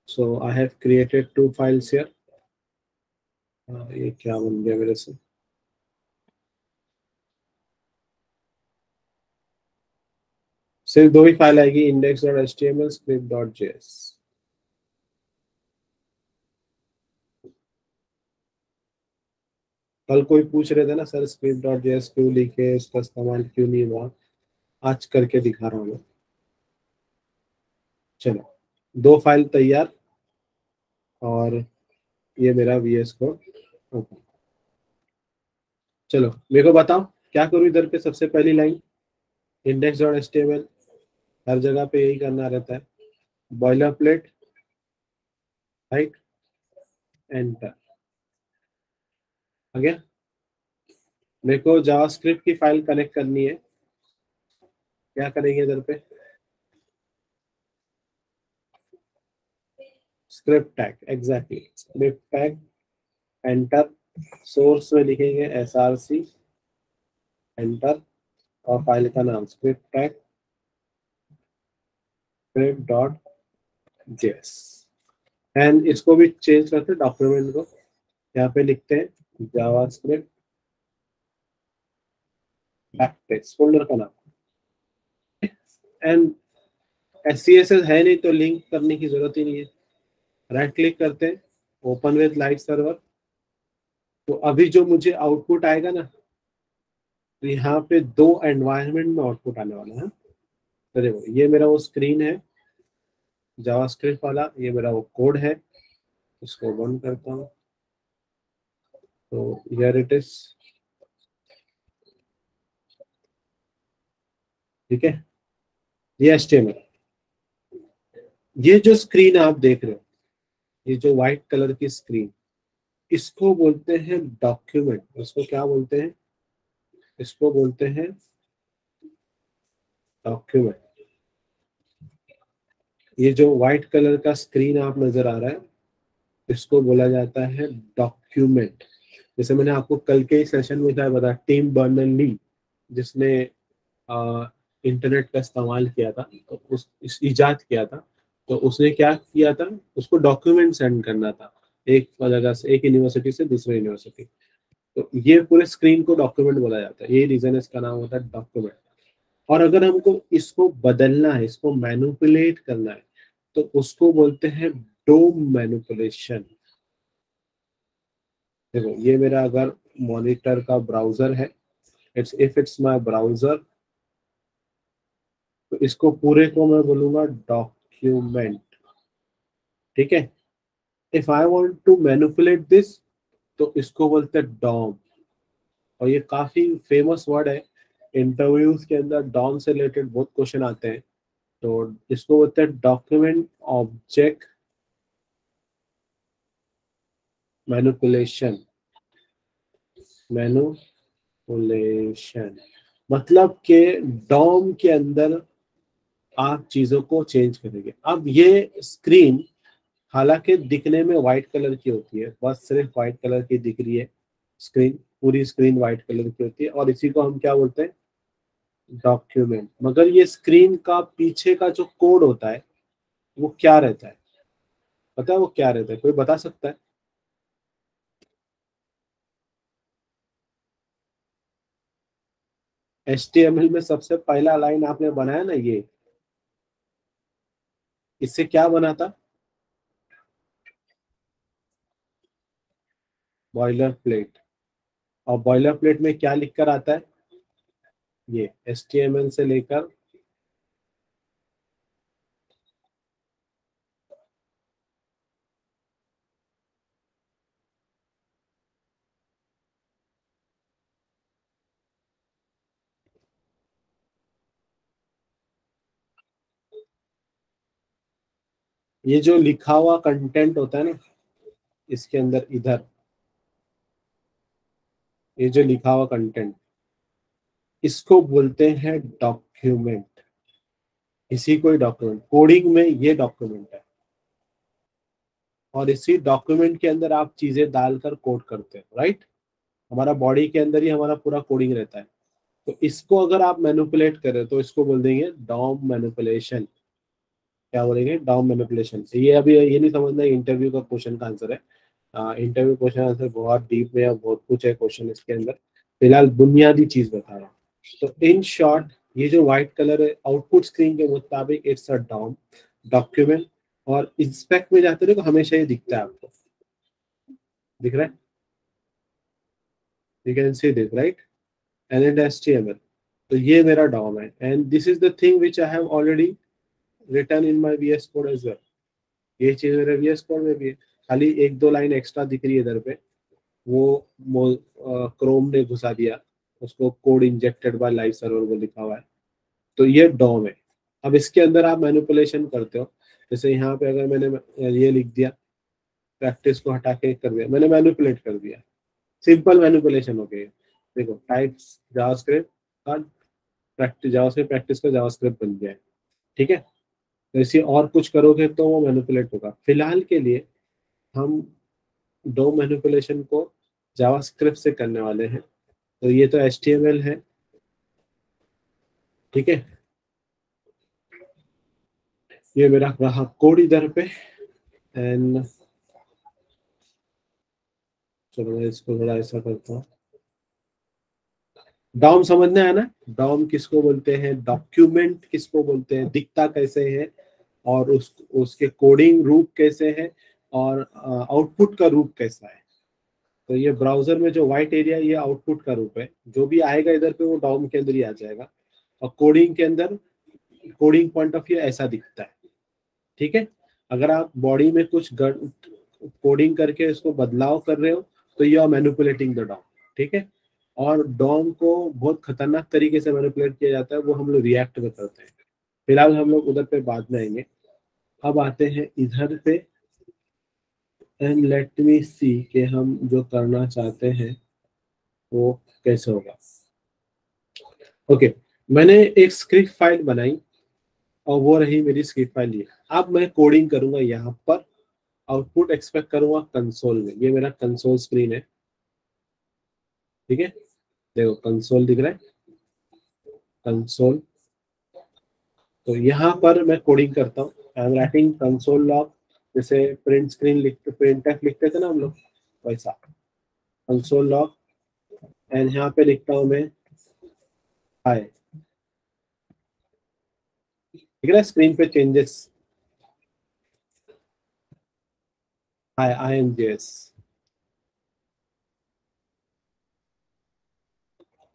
so I have created 2 files here. ये क्या बन गया मेरे से, सिर्फ 2 ही फाइल आएगी, index.html script.js। कल कोई पूछ रहे थे ना सर script.js क्यों लिखे, इसका इस्तेमाल क्यों नहीं हुआ, आज करके दिखा रहा हूँ मैं। चलो 2 फाइल तैयार, और ये मेरा VS कोड ओपन। चलो मेरे को बताओ क्या करूँ इधर पे। सबसे पहली लाइन index.html, हर जगह पे यही करना रहता है, बॉयलर प्लेट, राइट, एंटर। आ गया। मेरे को जावास्क्रिप्ट की फाइल कनेक्ट करनी है, क्या करेंगे इधर पे, script tag, exactly script tag, enter. Source में लिखेंगे src, एंटर, और फाइल का नाम script tag script dot JS. And इसको भी चेंज करते हैं डॉक्यूमेंट को, यहाँ पे लिखते हैं जावास्क्रिप्ट बैकटेक्स्ट फोल्डर का नाम। एंड SCSS है नहीं तो लिंक करने की जरूरत ही नहीं है, राइट क्लिक करते हैं, ओपन विद लाइट सर्वर। तो अभी जो मुझे आउटपुट आएगा ना, तो यहाँ पे 2 एनवायरनमेंट में आउटपुट आने वाला है। तो देखो ये मेरा वो स्क्रीन है जावास्क्रिप्ट वाला, ये मेरा वो कोड है, इसको बंद करता हूँ। तो हियर इट इज, ठीक है, ये HTML। ये जो स्क्रीन आप देख रहे हो, ये जो व्हाइट कलर की स्क्रीन, इसको बोलते हैं डॉक्यूमेंट। इसको क्या बोलते हैं, इसको बोलते हैं डॉक्यूमेंट। ये जो व्हाइट कलर का स्क्रीन आप नजर आ रहा है, इसको बोला जाता है डॉक्यूमेंट। जैसे मैंने आपको कल के सेशन में क्या बताया, टिम बर्नर्स ली जिसने इंटरनेट का इस्तेमाल किया था, तो इस इजाद किया था, तो उसने क्या किया था, उसको डॉक्यूमेंट सेंड करना था एक जगह से, एक यूनिवर्सिटी से दूसरे यूनिवर्सिटी। तो ये पूरे स्क्रीन को डॉक्यूमेंट बोला जाता है, ये रीजन इसका नाम होता है डॉक्यूमेंट। और अगर हमको इसको बदलना है, इसको मैनिपुलेट करना है, तो उसको बोलते हैं डोम मैनिपुलेशन। देखो ये मेरा अगर मॉनिटर का ब्राउजर है, इट्स माय ब्राउजर, तो इसको पूरे को मैं बोलूंगा डॉक्यूमेंट, ठीक है। If I want to manipulate this, तो इसको बोलते हैं डॉम। और ये काफी फेमस वर्ड है, इंटरव्यूज के अंदर डॉम से रिलेटेड बहुत क्वेश्चन आते हैं। तो इसको बोलते हैं डॉक्यूमेंट ऑब्जेक्ट मैनिपुलेशन। मैनिपुलेशन मतलब के डॉम के अंदर आप चीजों को चेंज करेंगे। अब ये स्क्रीन हालांकि दिखने में व्हाइट कलर की होती है, बस सिर्फ व्हाइट कलर की दिख रही है स्क्रीन, पूरी स्क्रीन व्हाइट कलर की होती है, और इसी को हम क्या बोलते हैं, डॉक्यूमेंट। मगर ये स्क्रीन का पीछे का जो कोड होता है वो क्या रहता है, पता है वो क्या रहता है, कोई बता सकता है। HTML में सबसे पहला लाइन आपने बनाया ना, ये इससे क्या बना था, बॉयलर प्लेट। और बॉयलर प्लेट में क्या लिखकर आता है, ये HTML से लेकर, ये जो लिखा हुआ कंटेंट होता है ना इसके अंदर, इधर ये जो लिखा हुआ कंटेंट, इसको बोलते हैं डॉक्यूमेंट। इसी को ही डॉक्यूमेंट, कोडिंग में ये डॉक्यूमेंट है। और इसी डॉक्यूमेंट के अंदर आप चीजें डालकर कोड करते हैं, राइट। हमारा बॉडी के अंदर ही हमारा पूरा कोडिंग रहता है। तो इसको अगर आप मैनिपुलेट करें तो इसको बोल देंगे डॉम मैनिपुलेशन। क्या बोलेंगे? DOM manipulation. ये अभी ये नहीं समझना इंटरव्यू का क्वेश्चन का आंसर है। इंटरव्यू क्वेश्चन आंसर बहुत डीप में है, बहुत कुछ है क्वेश्चन इसके अंदर। फिलहाल बुनियादी चीज बता रहा हूँ। तो इन शॉर्ट ये जो व्हाइट कलर है आउटपुट स्क्रीन के मुताबिक इट्स अ डॉम डॉक्यूमेंट। और इंस्पेक्ट में जाते रहो हमेशा ये दिखता है आपको, दिख रहा है? You can see this right, and it HTML। तो ये मेरा डॉम है and this is the thing which I have already return in my VS code as well. ये चीज मेरे VS कोड में भी है। खाली एक दो लाइन एक्स्ट्रा दिख रही है इधर पे, वो क्रोम ने घुसा दिया उसको, code injected by live server वो लिखा हुआ है। तो ये डॉम है। अब इसके अंदर आप मैनिपुलेशन करते हो। जैसे यहाँ पे अगर मैंने ये लिख दिया, प्रैक्टिस को हटा के कर दिया, मैंने मैनिपुलेट कर दिया। सिंपल मैनिपुलेशन हो गई। देखो टाइप्स जावास्क्रिप्ट का प्रैक्टिस, जावास्क्रिप्ट प्रैक्टिस का जावास्क्रिप्ट बन गया है। ठीक है? तो इसे और कुछ करोगे तो वो मैनिपुलेट होगा। फिलहाल के लिए हम दो मैनिपुलेशन को जावास्क्रिप्ट से करने वाले हैं। तो ये तो HTML है, ठीक है? ये मेरा रहा कोड इधर पे। एंड चलो मैं इसको थोड़ा ऐसा करता हूँ। डॉम समझने आया ना? डॉम किसको बोलते हैं, डॉक्यूमेंट किसको बोलते हैं, दिखता कैसे है, और उसके कोडिंग रूप कैसे है, और आउटपुट का रूप कैसा है। तो ये ब्राउजर में जो व्हाइट एरिया ये आउटपुट का रूप है, जो भी आएगा इधर पे वो डॉम के अंदर ही आ जाएगा। और कोडिंग के अंदर कोडिंग पॉइंट ऑफ व्यू ऐसा दिखता है। ठीक है? अगर आप बॉडी में कुछ कोडिंग करके इसको बदलाव कर रहे हो तो you are manipulating the DOM. ठीक है? और डॉम को बहुत खतरनाक तरीके से मैनिपुलेट किया जाता है, वो हम लोग रिएक्ट में करते हैं। फिलहाल हम लोग उधर पे बाद में आएंगे। अब आते हैं इधर पे। एंड लेट मी सी कि हम जो करना चाहते हैं वो कैसे होगा। ओके, मैंने एक स्क्रिप्ट फाइल बनाई और वो रही मेरी स्क्रिप्ट फाइल। ये अब मैं कोडिंग करूंगा यहाँ पर, आउटपुट एक्सपेक्ट करूंगा कंसोल में। ये मेरा कंसोल स्क्रीन है। ठीक है? देखो कंसोल दिख रहा है, कंसोल। तो यहाँ पर मैं कोडिंग करता हूँ। I am writing console log. जैसे प्रिंट स्क्रीन लिखते, प्रिंट एफ लिखते थे ना हम लोग, वैसा कंसोल लॉग। एंड यहाँ पे लिखता हूँ मैं हाय। दिख रहा है स्क्रीन पे चेंजेस? हाय INJS।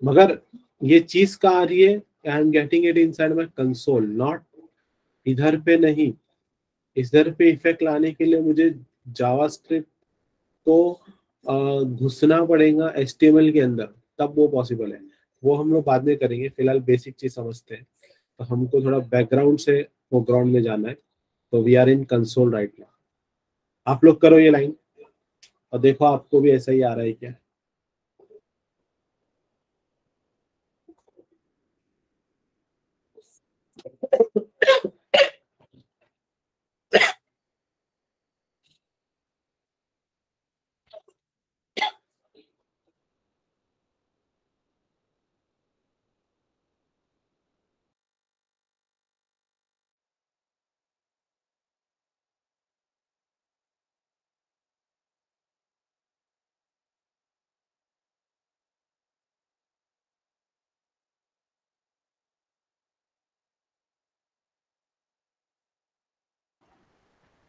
मगर ये चीज कहाँ आ रही है? I am getting it inside my console, not इधर पे नहीं। इधर पे इफेक्ट लाने के लिए मुझे जावास्क्रिप्ट को घुसना पड़ेगा HTML के अंदर, तब वो पॉसिबल है। वो हम लोग बाद में करेंगे, फिलहाल बेसिक चीज समझते हैं। तो हमको थोड़ा बैकग्राउंड से फोरग्राउंड में जाना है। तो we are in console right now. आप लोग करो ये लाइन और देखो आपको भी ऐसा ही आ रहा है क्या।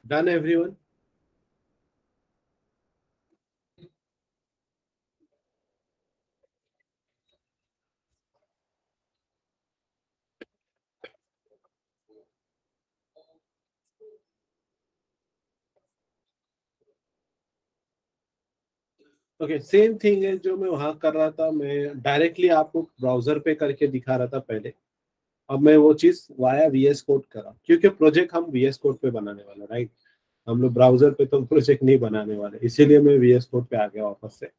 Done everyone? Okay, same thing है जो मैं वहां कर रहा था। मैं डायरेक्टली आपको ब्राउजर पे करके दिखा रहा था पहले। अब मैं वो चीज वाया VS कोड करा, क्योंकि प्रोजेक्ट हम VS कोड पे बनाने वाले, राइट? हम लोग ब्राउजर पे तो प्रोजेक्ट नहीं बनाने वाले, इसीलिए मैं VS कोड पे आ गया वापस से।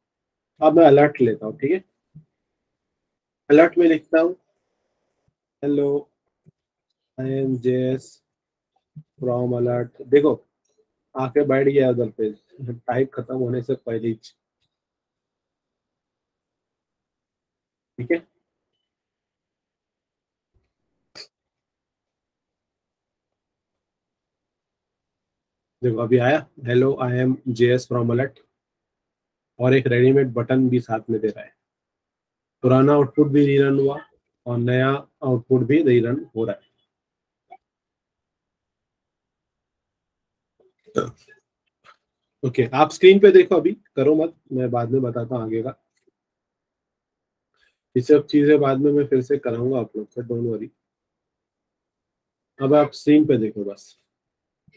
अब मैं अलर्ट लेता हूँ, ठीक है? अलर्ट में लिखता हूँ हेलो INJS फ्रॉम अलर्ट। देखो आके बैठ गया उधर पे, टाइप खत्म होने से पहले ही। ठीक है? देखो अभी आया, hello I am JS from alert, और एक रेडीमेड बटन भी साथ में दे रहा है। पुराना आउटपुट भी रीरन हुआ और नया आउटपुट भी रीरन हो रहा है। ओके आप स्क्रीन पे देखो, अभी करो मत, मैं बाद में बताता हूँ आगे का। ये सब चीजें बाद में मैं फिर से कराऊंगा आप लोग से, डोंट वरी। अब आप स्क्रीन पे देखो बस।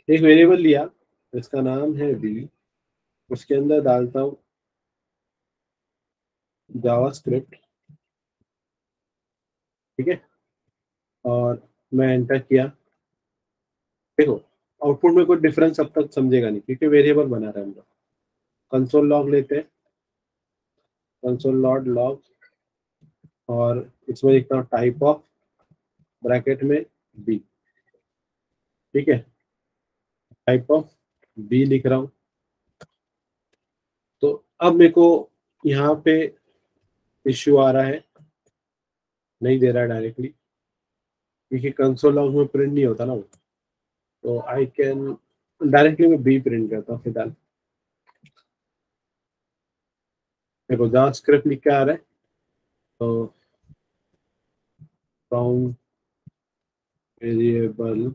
एक वेरिएबल लिया, इसका नाम है बी, उसके अंदर डालता हूँ जावास्क्रिप्ट, ठीक है, और मैं एंटर किया। देखो आउटपुट में कोई डिफरेंस अब तक समझेगा नहीं क्योंकि वेरिएबल बना रहे हैं हम लोग। कंसोल लॉग लेते हैं, कंसोल लॉग लॉग, और इसमें लिखता हूँ टाइप ऑफ, ब्रैकेट में बी, ठीक है, टाइप ऑफ बी लिख रहा हूँ। तो अब मेरे को यहाँ पे इश्यू आ रहा है, नहीं दे रहा है डायरेक्टली, क्योंकि कंसोल लॉग में प्रिंट नहीं होता ना वो। तो आई कैन डायरेक्टली मैं बी प्रिंट करता हूँ फिलहाल। देखो जावास्क्रिप्ट लिख के आ रहा है, तो फ्रॉम वेरिएबल,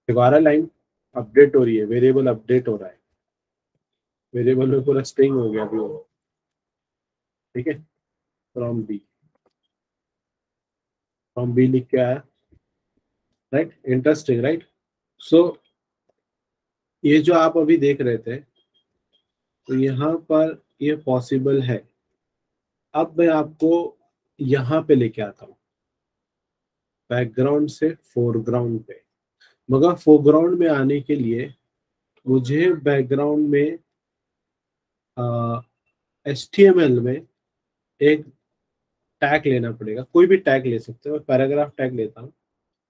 देखो आ रहा है लाइन अपडेट हो रही है, वेरिएबल अपडेट हो रहा है, वेरिएबल में पूरा स्ट्रिंग हो गया अभी वो, ठीक है। फ्रॉम बी लिख के आया, राइट, इंटरेस्टिंग राइट। सो ये जो आप अभी देख रहे थे, तो यहाँ पर ये पॉसिबल है। अब मैं आपको यहाँ पे लेके आता हूँ, बैकग्राउंड से फोरग्राउंड पे। मगर फोरग्राउंड में आने के लिए मुझे बैकग्राउंड में HTML में एक टैग लेना पड़ेगा, कोई भी टैग ले सकते हो। मैं पैराग्राफ टैग लेता हूँ।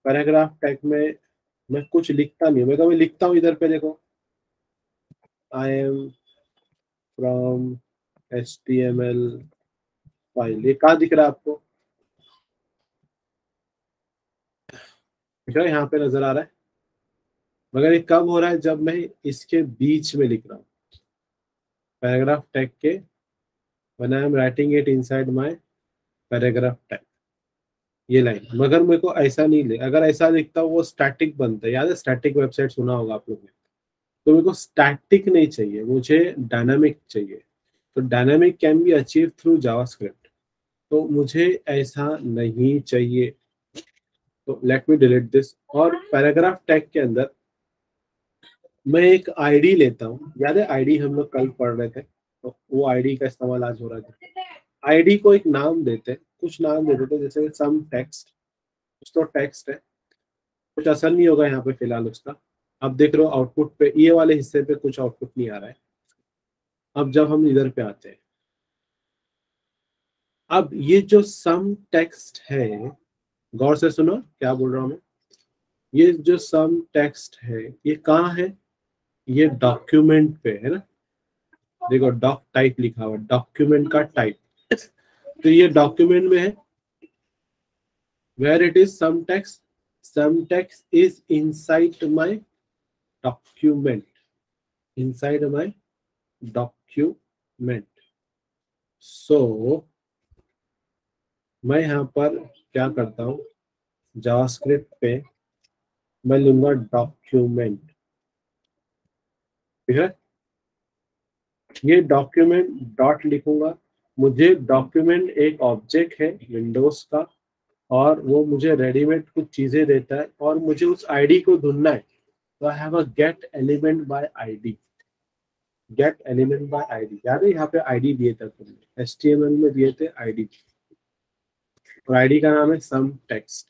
पैराग्राफ टैग में मैं कुछ लिखता नहीं हूँ, मैं कभी लिखता हूँ, इधर पे देखो, I am from HTML file, ये कहाँ दिख रहा है आपको? दिख रहा है, यहाँ पे नजर आ रहा है। मगर ये कब हो रहा है? जब मैं इसके बीच में लिख रहा हूँ, पैराग्राफ टैग के, when I am writing it inside my paragraph tag, ये लाइन। मगर मेरे को ऐसा नहीं ले, अगर ऐसा लिखता हूँ वो स्टैटिक बनता है, याद है स्टैटिक वेबसाइट सुना होगा आप लोगों ने। तो मेरे को स्टैटिक नहीं चाहिए, मुझे डायनामिक चाहिए। तो dynamic can be achieve through JavaScript, तो मुझे ऐसा नहीं चाहिए। तो लेट मी डिलीट दिस। और पैराग्राफ टैग के अंदर मैं एक आईडी लेता हूँ, याद है आईडी हम लोग कल पढ़ रहे थे, तो वो आईडी का इस्तेमाल आज हो रहा था। आईडी को एक नाम देते हैं, कुछ नाम दे देते हैं, जैसे सम टेक्स्ट, कुछ तो टेक्स्ट है, कुछ असर नहीं होगा यहाँ पे फिलहाल उसका। अब देख रहे हो आउटपुट पे, ये वाले हिस्से पे कुछ आउटपुट नहीं आ रहा है। अब जब हम इधर पे आते हैं, अब ये जो सम टेक्स्ट है, गौर से सुनो क्या बोल रहा हूँ मैं। ये जो सम टेक्स्ट है, ये कहाँ है? ये डॉक्यूमेंट पे है ना। देखो डॉक टाइप लिखा हुआ, डॉक्यूमेंट का टाइप, तो ये डॉक्यूमेंट में है। Where it is some text is inside my document, inside my document. So मैं यहाँ पर क्या करता हूँ, जावास्क्रिप्ट पे मैं लूंगा डॉक्यूमेंट, ठीक है। ये डॉक्यूमेंट डॉट लिखूंगा। मुझे डॉक्यूमेंट एक ऑब्जेक्ट है विंडोज का, और वो मुझे रेडीमेड कुछ चीजें देता है, और मुझे उस आईडी को ढूंढना है। तो I have a gate element by ID, gate element by ID. याद है यहाँ पे आईडी दिए थे तुमने, HTML में दिए थे आईडी, और आईडी का नाम है सम टेक्स्ट।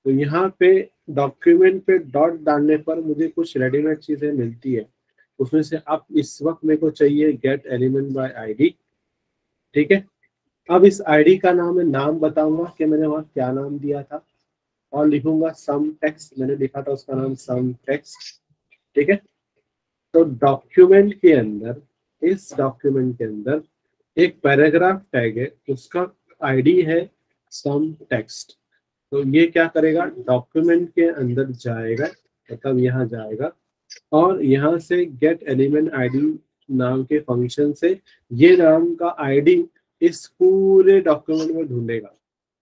तो यहाँ पे डॉक्यूमेंट पे डॉट डालने पर मुझे कुछ रेडीमेड चीजें मिलती है, उसमें से अब इस वक्त मेरे को चाहिए गेट एलिमेंट बाय आईडी, ठीक है। अब इस आईडी का नाम मैं नाम बताऊंगा कि मैंने वहाँ क्या नाम दिया था, और लिखूंगा सम टेक्स्ट, मैंने लिखा था उसका नाम सम टेक्स्ट, ठीक है। तो डॉक्यूमेंट के अंदर, इस डॉक्यूमेंट के अंदर एक पैराग्राफ टैग है, उसका आईडी है सम टेक्स्ट। तो ये क्या करेगा, डॉक्यूमेंट के अंदर जाएगा, मतलब यहाँ जाएगा और यहाँ से गेट एलिमेंट आईडी नाम के फंक्शन से ये नाम का आईडी इस पूरे डॉक्यूमेंट में ढूंढेगा,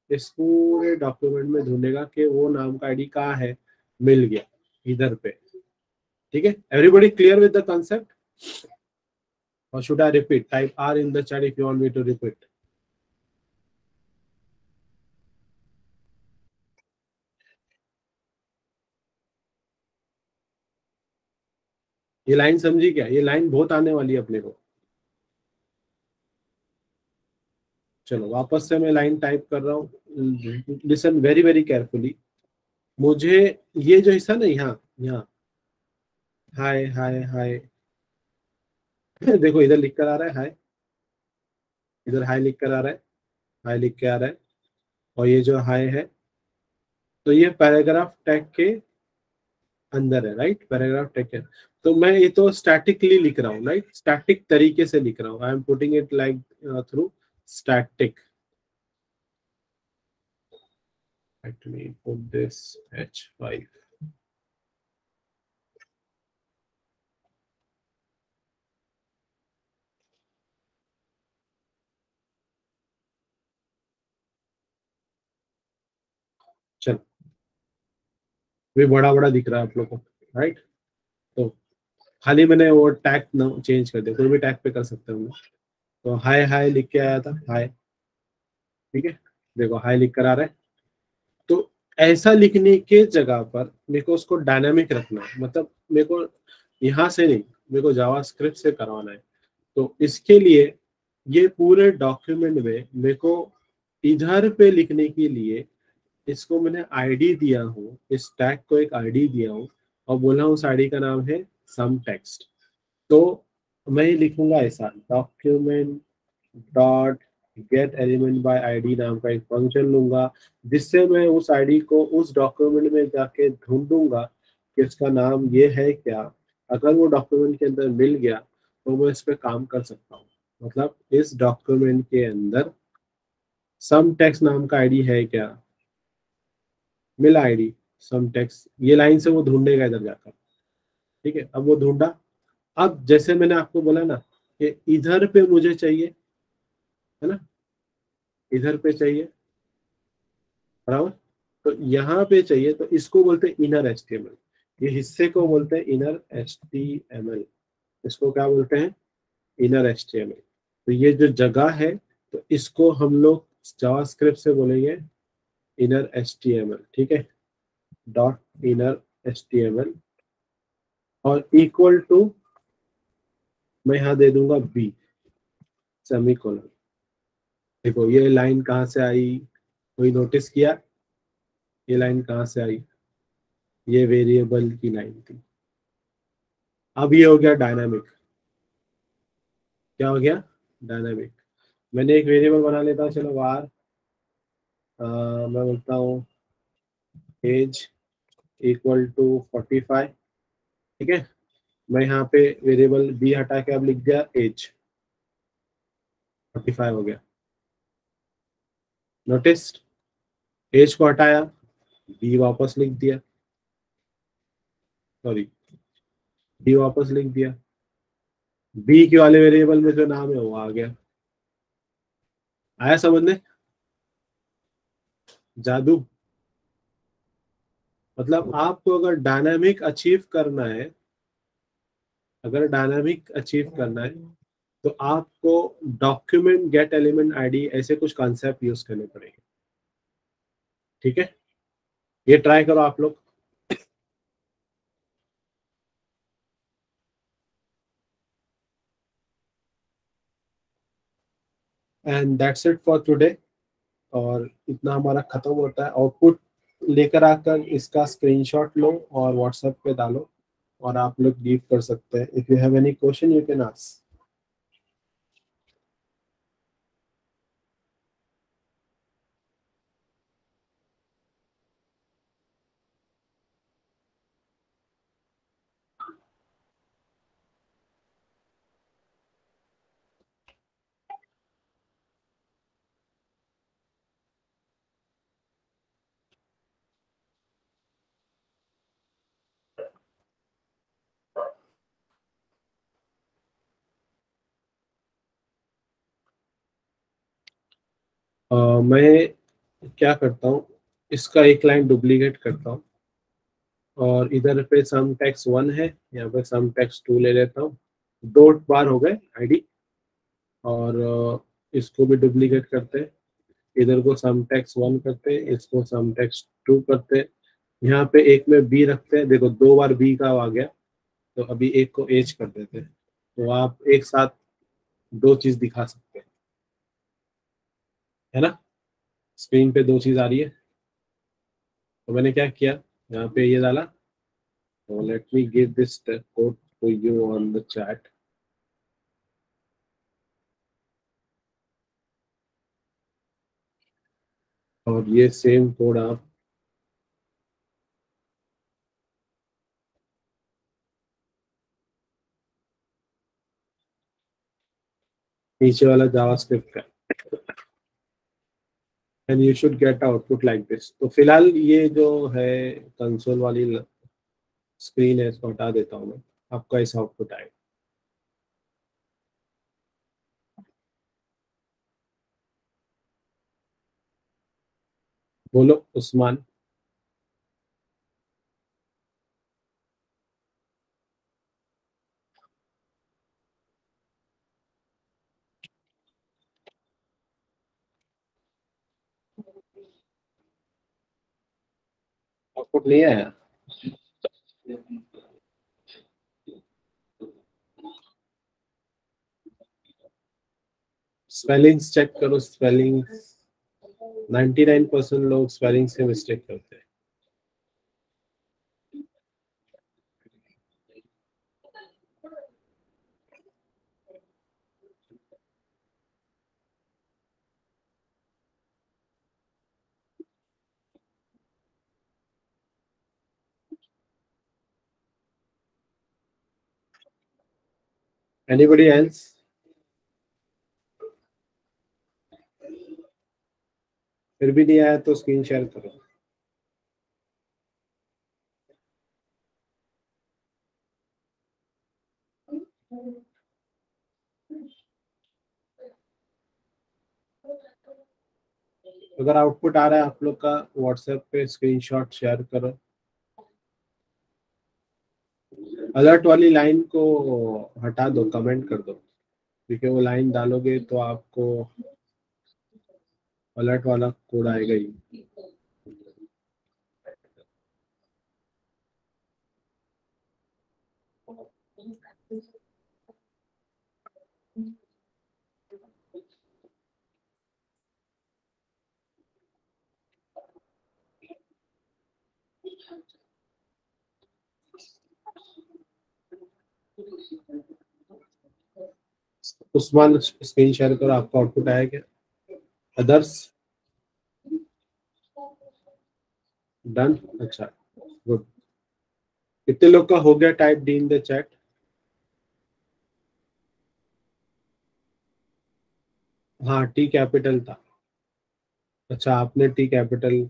इस पूरे डॉक्यूमेंट में ढूंढेगा कि वो नाम का आईडी कहाँ है, मिल गया इधर पे। ठीक है, everybody clear with the concept, और should I repeat? Type R in the chat if you want me to repeat. ये लाइन समझी क्या? ये लाइन बहुत आने वाली है अपने को। चलो वापस से मैं लाइन टाइप कर रहा हूँ, लिसन वेरी वेरी केयरफुली। मुझे ये जो हिस्सा ना, यहाँ यहाँ हाय हाय हाय देखो इधर लिख कर आ रहा है हाय, इधर हाय लिख कर आ रहा है, हाय लिख के आ रहा है, और ये जो हाय है, तो ये पैराग्राफ टैग के अंदर है, राइट? पैराग्राफ टैग के, तो मैं ये तो स्टैटिकली लिख रहा हूँ, राइट? स्टैटिक तरीके से लिख रहा हूँ, I am putting it like through static. Let me put this h5। चलो, ये बड़ा बड़ा दिख रहा है आप लोग को, राइट? तो खाली मैंने वो टैग चेंज कर दिया, कोई भी टैग पे कर सकते हो। तो हाय हाय लिख के आया था, हाय, ठीक है, देखो हाय लिख कर आ रहा है। तो ऐसा लिखने के जगह पर मेरे को उसको डायनामिक रखना है, मतलब मेरे को यहाँ से नहीं, मेरे को जावास्क्रिप्ट से करवाना है। तो इसके लिए ये पूरे डॉक्यूमेंट में मेरे को इधर पे लिखने के लिए इसको मैंने आईडी दिया हूँ, इस टैग को एक आईडी दिया हूँ, और बोला हूँ उस आईडी का नाम है सम टेक्स्ट। तो मैं लिखूंगा ऐसा, document dot gate element by ID नाम का एक फंक्शन लूंगा, जिससे मैं उस आईडी को उस डॉक्यूमेंट में जाके ढूंढूंगा कि उसका नाम ये है क्या। अगर वो डॉक्यूमेंट के अंदर मिल गया तो मैं इस पे काम कर सकता हूँ, मतलब इस डॉक्यूमेंट के अंदर सम टेक्स्ट नाम का आईडी है क्या, मिला आईडी सम टेक्स्ट, ये लाइन से वो ढूंढेगा इधर जाकर। ठीक है, अब वो ढूंढा। अब जैसे मैंने आपको बोला ना कि इधर पे मुझे चाहिए, है ना, इधर पे चाहिए, बराबर। तो यहाँ पे चाहिए, तो इसको बोलते हैं इनर एचटीएमएल, ये हिस्से को बोलते हैं इनर एचटीएमएल, इसको क्या बोलते हैं, इनर एचटीएमएल। तो ये जो जगह है, तो इसको हम लोग जावास्क्रिप्ट से बोलेंगे इनर एचटीएमएल, ठीक है, डॉट इनर एचटीएमएल, और इक्वल टू मैं यहाँ दे दूंगा बी, सेमीकोलन। देखो ये लाइन कहाँ से आई, कोई नोटिस किया? ये लाइन कहाँ से आई? ये वेरिएबल की लाइन थी। अब ये हो गया डायनामिक। क्या हो गया? डायनामिक। मैंने एक वेरिएबल बना लेता हूँ, चलो वार मैं बोलता हूँ एज इक्वल टू 45, ठीक है। मैं यहाँ पे वेरिएबल बी हटा के अब लिख दिया एज, 45 हो गया। नोटिस, एज को हटाया, बी वापस लिख दिया, सॉरी, बी वापस लिख दिया, बी के वाले वेरिएबल में जो नाम है वो आ गया। आया समझ में? जादू। मतलब आपको अगर डायनामिक अचीव करना है, अगर डायनामिक अचीव करना है, तो आपको डॉक्यूमेंट गेट एलिमेंट आईडी ऐसे कुछ कॉन्सेप्ट यूज करने पड़ेंगे। ठीक है, ये ट्राई करो आप लोग। And that's it for today. और इतना हमारा खत्म होता है। आउटपुट लेकर आकर इसका स्क्रीनशॉट लो और व्हाट्सएप पे डालो, और आप लोग लीव कर सकते हैं। If you have any question you can ask. मैं क्या करता हूँ, इसका एक लाइन डुप्लीकेट करता हूँ और इधर पे सम टेक्स्ट 1 है, यहाँ पे सम टेक्स्ट 2 ले लेता हूँ। 2 बार हो गए आईडी, और इसको भी डुप्लीकेट करते हैं। इधर को सम टेक्स्ट 1 करते हैं, इसको सम टेक्स्ट 2 करते हैं। यहाँ पे एक में बी रखते हैं, देखो 2 बार बी का आ गया, तो अभी एक को एज कर देते हैं। तो आप एक साथ दो चीज दिखा सकते हैं, है ना। स्क्रीन पे दो चीज आ रही है। तो मैंने क्या किया, यहाँ पे ये डाला। तो let me give this code to you on the chat. और ये सेम कोड आप नीचे वाला जावास्क्रिप्ट का, and you should get output like this. तो फिलहाल ये जो है कंसोल वाली स्क्रीन है, इसको हटा देता हूँ मैं। आपका ऐसा आउटपुट आएगा। बोलो उस्मान। आउटपुट नहीं आया। स्पेलिंग्स चेक करो, स्पेलिंग 99% लोग स्पेलिंग से मिस्टेक करते हैं। Anybody else? फिर भी नहीं आया तो स्क्रीन शेयर करो। अगर आउटपुट आ रहा है आप लोग का, व्हाट्सएप पे स्क्रीनशॉट शेयर करो। अलर्ट वाली लाइन को हटा दो, कमेंट कर दो, क्योंकि वो लाइन डालोगे तो आपको अलर्ट वाला कोड आएगा ही। उस्मान स्क्रीन शेयर करो, आपका आउटपुट आया क्या? अदर्स? डन, अच्छा, गुड। कितने लोग का हो गया type D in the chat? हाँ, टी कैपिटल था। अच्छा, आपने टी कैपिटल।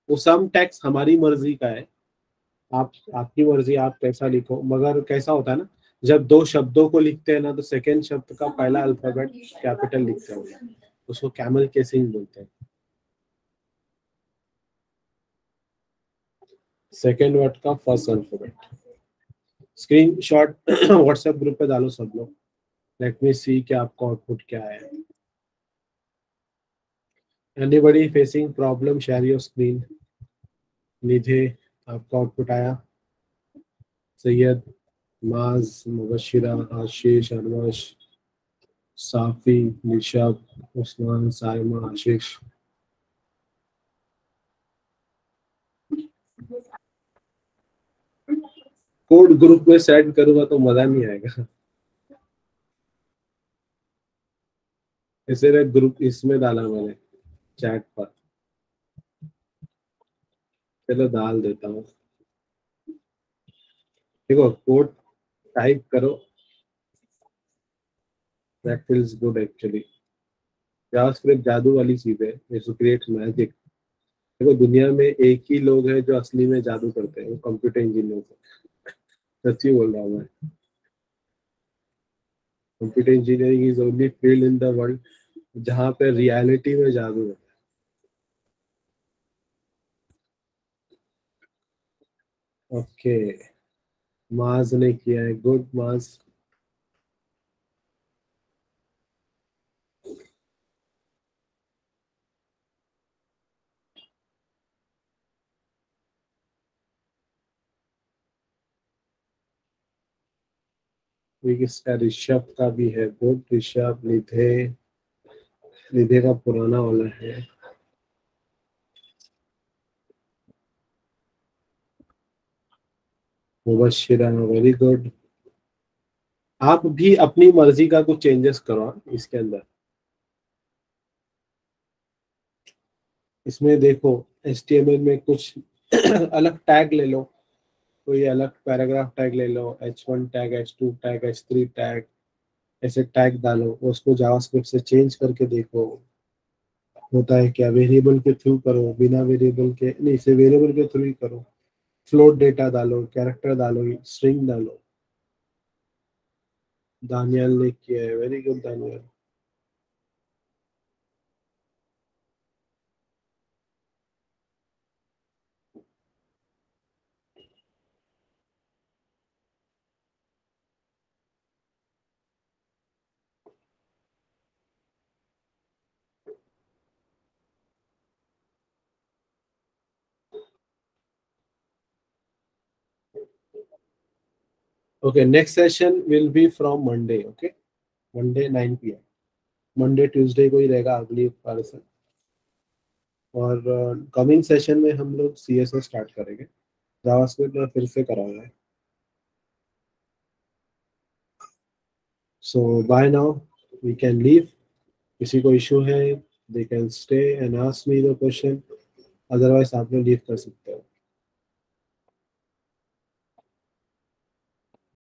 वो सम टेक्स्ट हमारी मर्जी का है, आप आपकी मर्जी, आप कैसा लिखो। मगर कैसा होता है ना, जब दो शब्दों को लिखते हैं ना, तो सेकेंड शब्द का पहला अल्फाबेट कैपिटल लिखते हैं, उसको कैमल केसिंग बोलते हैं। सेकेंड वर्ड का first alphabet. Screen shot WhatsApp group पे डालो सब लोग। लेट मी सी कि आपका आउटपुट क्या है। Anybody facing problem, share your screen. Nidhi, आपका आउटपुट आया? सैयद, माज, मुबशिरा, आशीष, अनवश, साफी, निशब, उस्मान, साइमा, आशीष। कोड ग्रुप में सेंड करूंगा तो मजा नहीं आएगा। इसलिए ग्रुप इसमें डाला मैंने, चैट पर। चलो डाल देता हूँ। देखो कोड टाइप करो, that feels good actually. JavaScript जादू वाली चीज है, इट्स क्रिएट मैजिक। देखो दुनिया में एक ही लोग हैं जो असली में जादू करते हैं, वो कंप्यूटर इंजीनियर है। सच्ची बोल रहा हूँ मैं। Computer engineering is only field in the world जहाँ पे रियलिटी में जादू है। ओके, माज ने किया है, गुड माज। इसका ऋषभ का भी है, गुड ऋषभ। निधे, निधे का पुराना वाला है। Mubashira, very good. आप भी अपनी मर्जी का कुछ चेंजेस करो इसके अंदर। इसमें देखो, HTML में कुछ अलग टैग ले लो, कोई अलग पैराग्राफ टैग ले लो, H1 tag, H2 tag, H3 tag, ऐसे टैग डालो, उसको जावास्क्रिप्ट से चेंज करके देखो होता है क्या। वेरिएबल के थ्रू करो, बिना वेरिएबल के नहीं, इसे वेरिएबल के थ्रू ही करो। फ्लोट डेटा डालो, कैरेक्टर डालो, स्ट्रिंग डालो। दानियल ने किया है, very good Daniel. Okay, next session will be from Monday. Okay, Monday 9 PM। Monday Tuesday को ही रहेगा अगली बार से। और कमिंग सेशन में हम लोग CSS स्टार्ट करेंगे, जावास्क्रिप्ट में फिर से कराएंगे। So by now, we can leave. किसी को इशू है, they can stay and ask me the question, otherwise आप लोग लीव कर सकते हो।